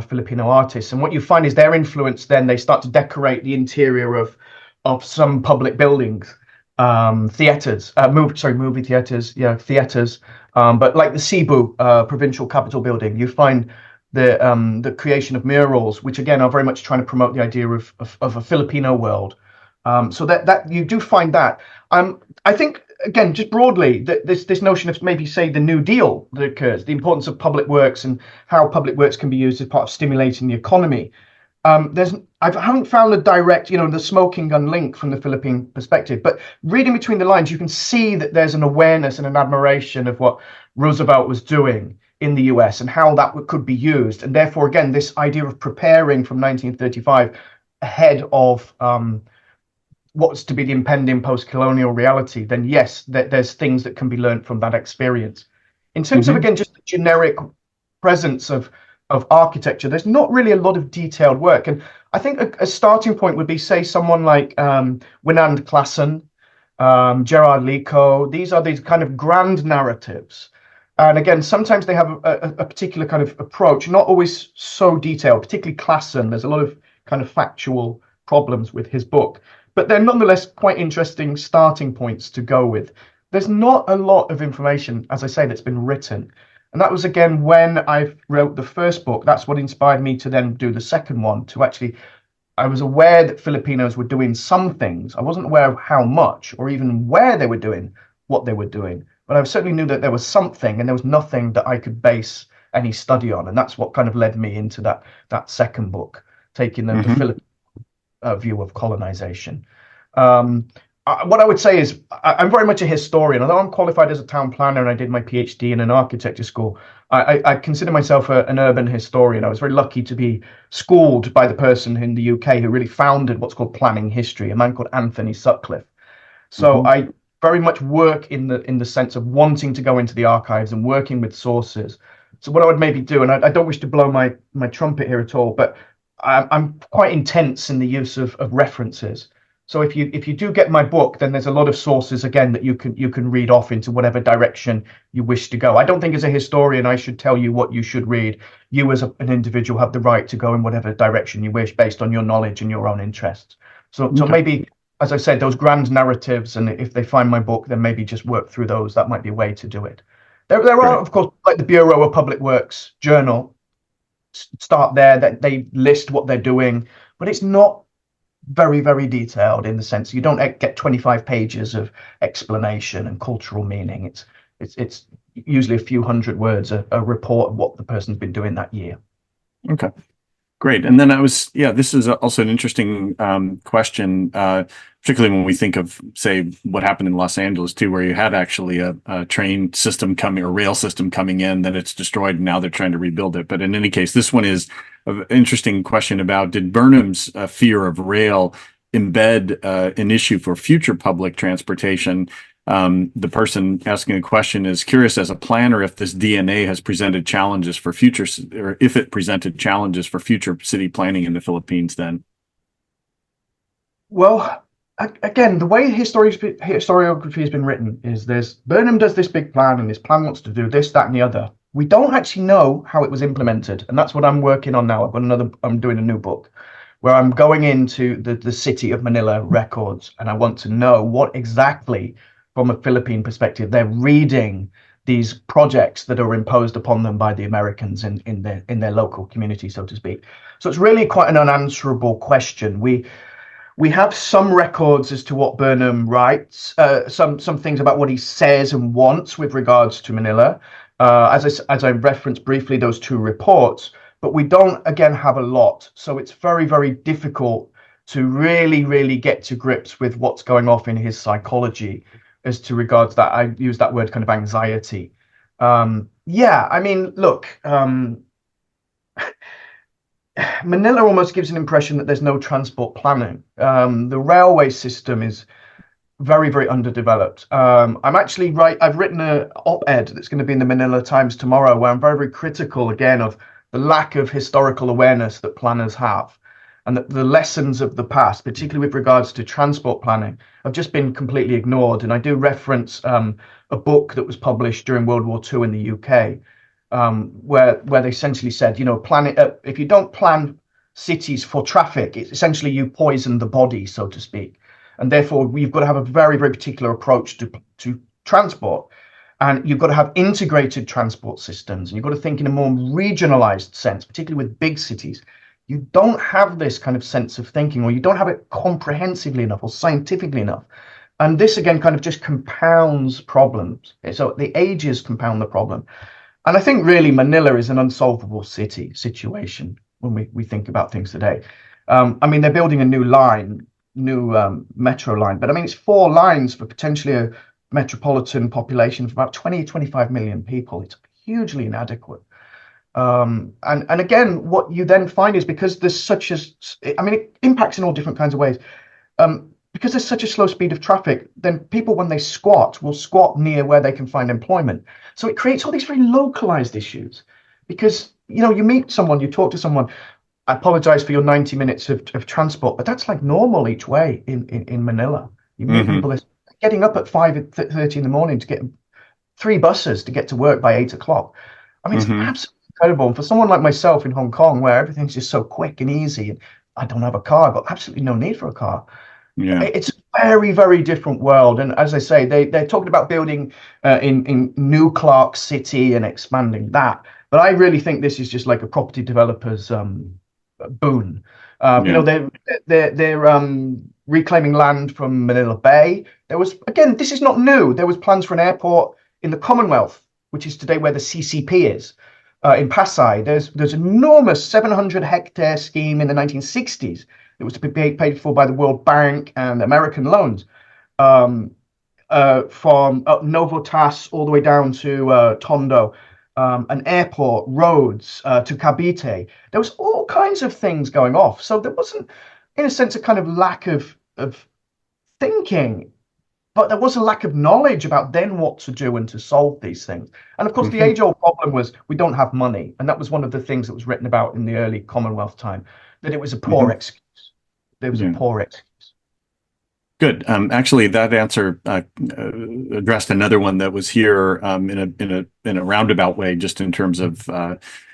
Filipino artists. And what you find is their influence, then they start to decorate the interior of some public buildings, theaters, movie theaters, theaters. But like the Cebu provincial capital building, you find the creation of murals, which again are very much trying to promote the idea of a Filipino world. So that you do find that. I think, again, just broadly, this notion of maybe, say, the New Deal that occurs, the importance of public works and how public works can be used as part of stimulating the economy. I haven't found a direct, the smoking gun link from the Philippine perspective, but reading between the lines, you can see that there's an awareness and an admiration of what Roosevelt was doing in the US and how that could be used. And therefore, again, this idea of preparing from 1935 ahead of what's to be the impending post-colonial reality, then yes, there's things that can be learned from that experience. In terms of, again, just the generic presence of architecture, there's not really a lot of detailed work. And I think a starting point would be, say, someone like Winand Classen, Gerard Lico. These are these kind of grand narratives. And again, sometimes they have a particular kind of approach, not always so detailed, particularly Classen. There's a lot of kind of factual problems with his book, but they're nonetheless quite interesting starting points to go with. There's not a lot of information, as I say, that's been written. And that was, again, when I wrote the first book. That's what inspired me to then do the second one, to actually, I was aware that Filipinos were doing some things. I wasn't aware of how much or even where they were doing what they were doing, but I certainly knew that there was something, and there was nothing that I could base any study on. And that's what kind of led me into that second book, taking the Philippine view of colonization. What I would say is I'm very much a historian. Although I'm qualified as a town planner and I did my PhD in an architecture school, I consider myself an urban historian. I was very lucky to be schooled by the person in the UK who really founded what's called planning history, a man called Anthony Sutcliffe. So I very much work in the sense of wanting to go into the archives and working with sources. So what I would maybe do, and I don't wish to blow my trumpet here at all, but I'm quite intense in the use of references. So if you do get my book, then there's a lot of sources, again, that you can read off into whatever direction you wish to go. I don't think as a historian I should tell you what you should read. You as an individual have the right to go in whatever direction you wish based on your knowledge and your own interests. So maybe, as I said, those grand narratives, and if they find my book, then maybe just work through those. That might be a way to do it. There are, of course, like the Bureau of Public Works Journal, start there, that they list what they're doing, but it's not very, very detailed in the sense you don't get 25 pages of explanation and cultural meaning. It's usually a few hundred words, a report of what the person's been doing that year. Okay, great. And then this is also an interesting question, particularly when we think of, say, what happened in Los Angeles too, where you had actually a train system coming, or rail system coming in, then it's destroyed, and now they're trying to rebuild it. But in any case, this one is an interesting question about, did Burnham's fear of rail embed an issue for future public transportation? The person asking the question is curious, as a planner, if this DNA has presented challenges for future, or if it presented challenges for future city planning in the Philippines then. Well, again, the way historiography has been written is Burnham does this big plan, and this plan wants to do this, that, and the other. We don't actually know how it was implemented, and that's what I'm working on now. I'm doing a new book where I'm going into the city of Manila records, and I want to know what exactly, from a Philippine perspective, they're reading these projects that are imposed upon them by the Americans in their local community, so to speak. So it's really quite an unanswerable question. We have some records as to what Burnham writes, some things about what he says and wants with regards to Manila, as I referenced briefly those two reports, but we don't, again, have a lot. So it's very, very difficult to really get to grips with what's going off in his psychology as to regards that. I use that word kind of anxiety. Yeah, I mean, look, Manila almost gives an impression that there's no transport planning. The railway system is very, very underdeveloped. I've written an op-ed that's going to be in the Manila Times tomorrow, where I'm very, very critical, again, of the lack of historical awareness that planners have, and that the lessons of the past, particularly with regards to transport planning, have just been completely ignored. And I do reference a book that was published during World War II in the UK, where they essentially said, if you don't plan cities for traffic, it's essentially you poison the body, so to speak. And therefore, we've got to have a very, very particular approach to transport. And you've got to have integrated transport systems. And you've got to think in a more regionalized sense, particularly with big cities. You don't have this kind of sense of thinking, or you don't have it comprehensively enough or scientifically enough. And this, again, kind of just compounds problems. So the ages compound the problem. And I think really Manila is an unsolvable situation when we think about things today. I mean, they're building a new metro line, but I mean, it's 4 lines for potentially a metropolitan population of about 25 million people. It's hugely inadequate. And again, what you then find is, because there's it impacts in all different kinds of ways. Because there's such a slow speed of traffic, then people, when they squat, will squat near where they can find employment. So it creates all these very localized issues, because, you meet someone, you talk to someone, I apologize for your 90 minutes of transport, but that's like normal each way in Manila. You meet people getting up at 5:30 in the morning to get 3 buses to get to work by 8 o'clock. I mean, it's absolutely incredible. And for someone like myself in Hong Kong, where everything's just so quick and easy, I don't have a car. I've got absolutely no need for a car. Yeah. It's a very, very different world. And as I say, they're talking about building in New Clark City and expanding that. But I really think this is just like a property developer's boon. Yeah. They're reclaiming land from Manila Bay. There was, again, this is not new. There was plans for an airport in the Commonwealth, which is today where the CCP is. In Pasay, there's enormous 700-hectare scheme in the 1960s. It was to be paid for by the World Bank and American loans, from Novotas all the way down to Tondo, an airport, roads to Cavite. There was all kinds of things going off. So there wasn't, in a sense, a kind of lack of thinking, but there was a lack of knowledge about then what to do and to solve these things. And of course, the age-old problem was we don't have money. And that was one of the things that was written about in the early Commonwealth time, that it was a poor excuse. There was a poor excuse. Good. Actually, that answer addressed another one that was here in a roundabout way, just in terms of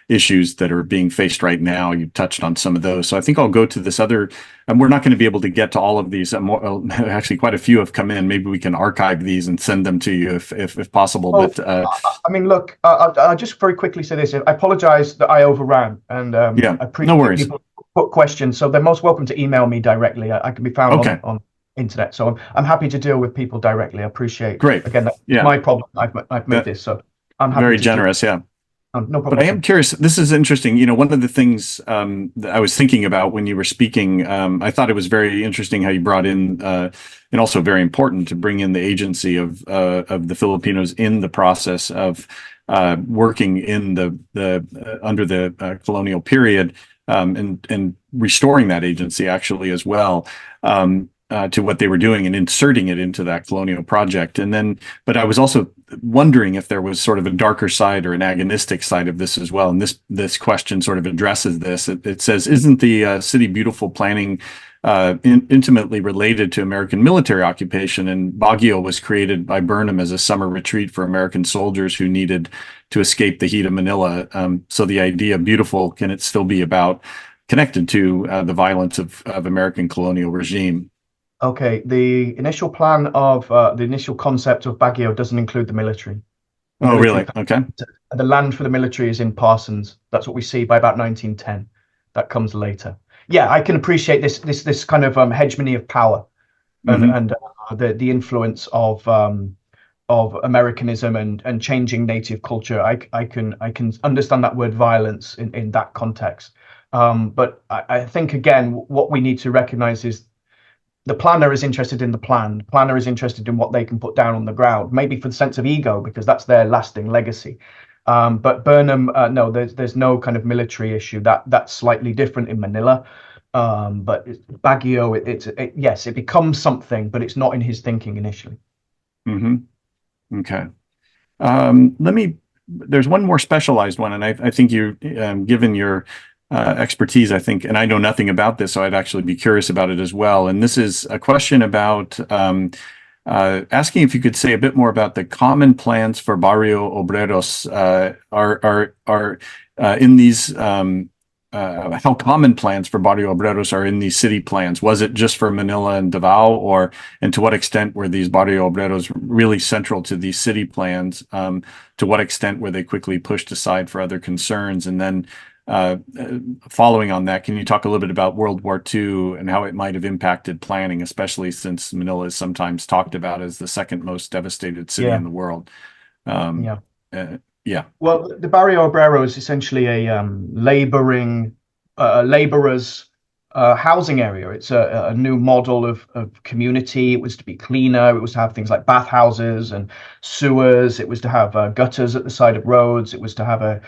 issues that are being faced right now. You touched on some of those, so I think I'll go to this other. And we're not going to be able to get to all of these. Actually, quite a few have come in. Maybe we can archive these and send them to you if possible. Well, but I mean, look, I'll just very quickly say this. I apologize that I overran, and yeah, I appreciate no worries. people put questions, so they're most welcome to email me directly. I can be found on internet, so I'm happy to deal with people directly. I appreciate. Great. Again, that's my problem. I've made this, so I'm happy. Very generous. Yeah. No problem. But I am curious. This is interesting. One of the things that I was thinking about when you were speaking, I thought it was very interesting how you brought in, and also very important to bring in the agency of the Filipinos in the process of working in the under the colonial period, and restoring that agency actually as well. To what they were doing and inserting it into that colonial project. And then, but I was also wondering if there was sort of a darker side or an agonistic side of this as well. And this question sort of addresses this. It says, isn't the city beautiful planning intimately related to American military occupation? And Baguio was created by Burnham as a summer retreat for American soldiers who needed to escape the heat of Manila. So the idea beautiful, can it still be about connected to the violence of American colonial regime? Okay, the initial plan of the initial concept of Baguio doesn't include the military. Oh, really? Okay. The land for the military is in Parsons. That's what we see by about 1910. That comes later. Yeah, I can appreciate this kind of hegemony of power and the influence of Americanism and changing native culture. I can understand that word violence in that context. But I think again, what we need to recognize is the planner is interested in the plan. The planner is interested in what they can put down on the ground, maybe for the sense of ego, because that's their lasting legacy. But Burnham, no, there's no kind of military issue. That's slightly different in Manila. But Baguio, yes, it becomes something, but it's not in his thinking initially. Okay. There's one more specialized one, and I think you, given your expertise, I think, and I know nothing about this, so I'd actually be curious about it as well. And this is a question about asking if you could say a bit more about the common plans for Barrio Obreros are in these, how common plans for Barrio Obreros are in these city plans. Was it just for Manila and Davao, and to what extent were these Barrio Obreros really central to these city plans? To what extent were they quickly pushed aside for other concerns? And then following on that, can you talk a little bit about World War II and how it might have impacted planning, especially since Manila is sometimes talked about as the second most devastated city in the world? Well, the Barrio Obrero is essentially a laborers' housing area. It's a new model of community. It was to be cleaner. It was to have things like bathhouses and sewers. It was to have gutters at the side of roads. It was to have a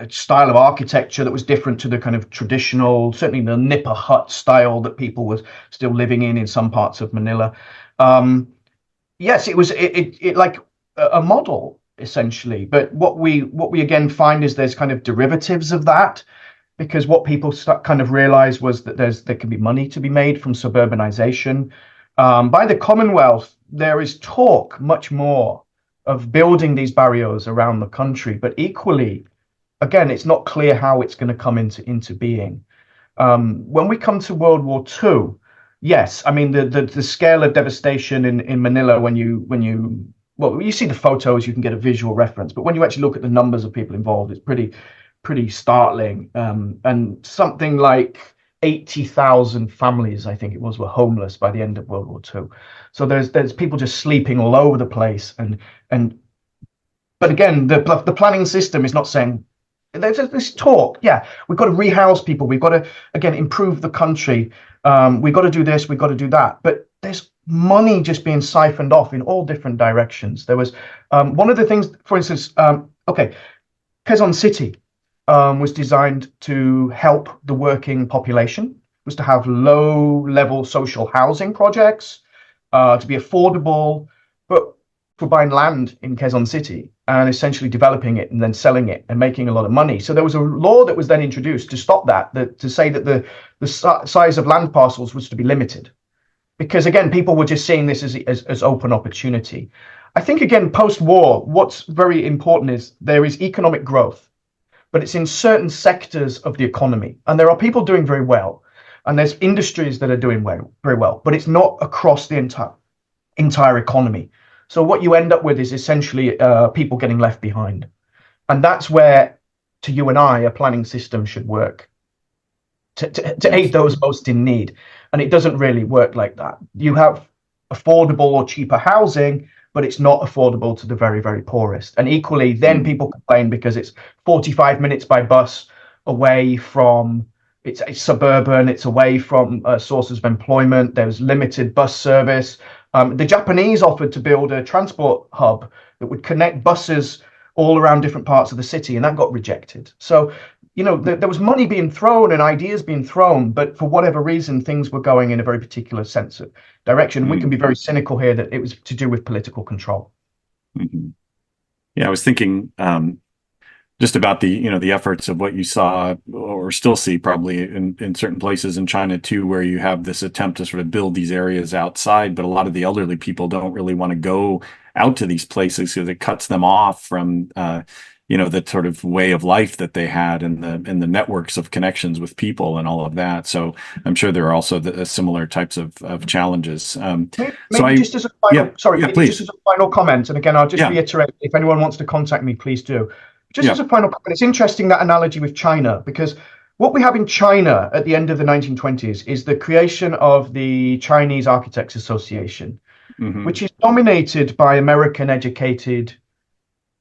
style of architecture that was different to the kind of traditional, certainly the Nipa hut style that people were still living in some parts of Manila. Yes, it was like a model essentially, but what we again find is there's kind of derivatives of that, because what people kind of realized was that there can be money to be made from suburbanization. By the Commonwealth, there is talk much more of building these barrios around the country, but equally again, it's not clear how it's going to come into being. When we come to World War II, yes, I mean the scale of devastation in Manila when you see the photos, you can get a visual reference, but when you actually look at the numbers of people involved, it's pretty startling. And something like 80,000 families, I think it was, were homeless by the end of World War II. So there's people just sleeping all over the place, and but again, the planning system is not saying. There's this talk, yeah, we've got to rehouse people. We've got to, again, improve the country. We've got to do this, we've got to do that. But there's money just being siphoned off in all different directions. There was one of the things, for instance, Quezon City was designed to help the working population, was to have low-level social housing projects, to be affordable, but for buying land in Quezon City and essentially developing it and then selling it and making a lot of money. So there was a law that was then introduced to stop that, to say that the size of land parcels was to be limited. Because again, people were just seeing this as open opportunity. I think, again, post-war, what's very important is there is economic growth, but it's in certain sectors of the economy. And there are people doing very well, and there's industries that are doing very well, but it's not across the entire economy. So what you end up with is essentially people getting left behind. And that's where, to you and I, a planning system should work to aid those most in need. And it doesn't really work like that. You have affordable or cheaper housing, but it's not affordable to the very, very poorest. And equally, then people complain because it's 45 minutes by bus away from, it's suburban, it's away from sources of employment, there's limited bus service. The Japanese offered to build a transport hub that would connect buses all around different parts of the city, and that got rejected. So, there was money being thrown and ideas being thrown, but for whatever reason, things were going in a very particular sense of direction. We can be very cynical here that it was to do with political control. Mm-hmm. Yeah, I was thinking just about the efforts of what you saw or still see probably in certain places in China too, where you have this attempt to sort of build these areas outside, but a lot of the elderly people don't really want to go out to these places because it cuts them off from the sort of way of life that they had and the networks of connections with people and all of that. So I'm sure there are also similar types of challenges. Maybe just as a final, just as a final comment, and again, I'll just reiterate, if anyone wants to contact me, please do. Just as a final comment, it's interesting, that analogy with China, because what we have in China at the end of the 1920s is the creation of the Chinese Architects Association, which is dominated by American educated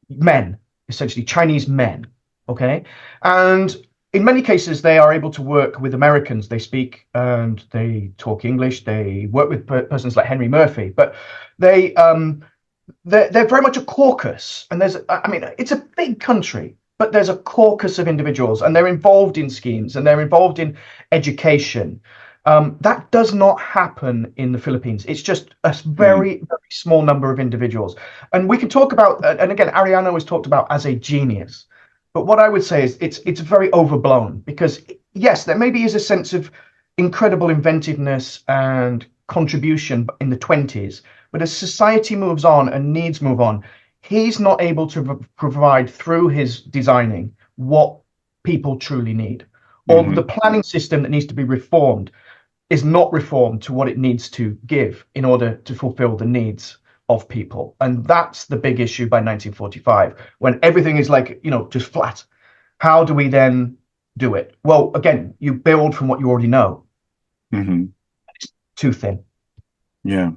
men, essentially Chinese men, okay? And in many cases, they are able to work with Americans. They speak and they talk English. They work with persons like Henry Murphy, but they're very much a caucus, and it's a big country, but there's a caucus of individuals, and they're involved in schemes and they're involved in education. That does not happen in the Philippines. It's just a very, very small number of individuals. And we can talk about, and again, Ariana was talked about as a genius, but what I would say is it's very overblown, because yes, there maybe is a sense of incredible inventiveness and contribution in the 20s, but as society moves on and needs move on, he's not able to provide through his designing what people truly need. Or the planning system that needs to be reformed is not reformed to what it needs to give in order to fulfill the needs of people. And that's the big issue by 1945, when everything is just flat. How do we then do it? Well, again, you build from what you already know. It's too thin. Yeah.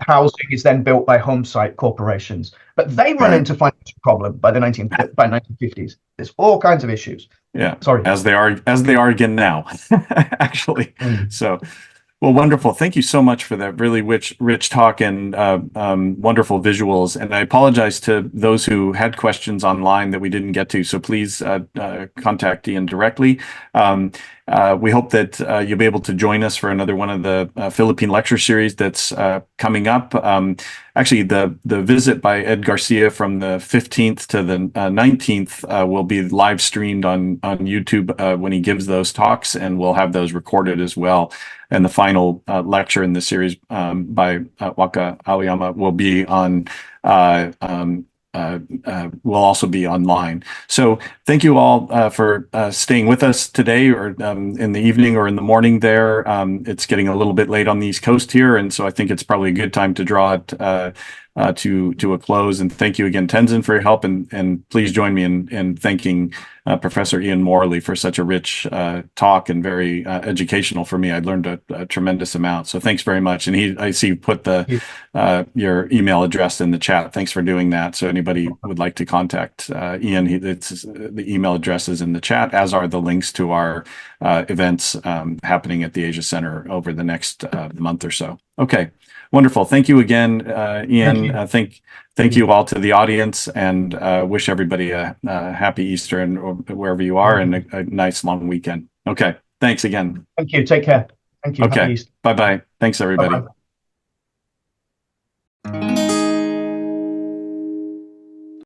Housing is then built by home site corporations, but they run into financial problem by 1950s. There's all kinds of issues. Yeah. Sorry. As they are again now, actually. So, well, wonderful. Thank you so much for that really rich talk and wonderful visuals. And I apologize to those who had questions online that we didn't get to. So please contact Ian directly. We hope that you'll be able to join us for another one of the Philippine lecture series that's coming up. Actually, the visit by Ed Garcia from the 15th to the 19th will be live streamed on YouTube when he gives those talks, and we'll have those recorded as well. And the final lecture in the series by Waka Aoyama will be on will also be online. So thank you all for staying with us today, or in the evening or in the morning there. It's getting a little bit late on the East Coast here, and so I think it's probably a good time to draw it to a close. And thank you again, Tenzin, for your help, and please join me in thanking Professor Ian Morley for such a rich talk and very educational for me. I learned a tremendous amount. So thanks very much. And I see you put your email address in the chat. Thanks for doing that. So anybody would like to contact Ian, the email address is in the chat, as are the links to our events happening at the Asia Center over the next month or so. Okay. Wonderful. Thank you again, Ian. Thank you all to the audience, and wish everybody a happy Easter and wherever you are, and a nice long weekend. Okay. Thanks again. Thank you. Take care. Thank you. Okay. Bye-bye. Thanks, everybody. Bye-bye.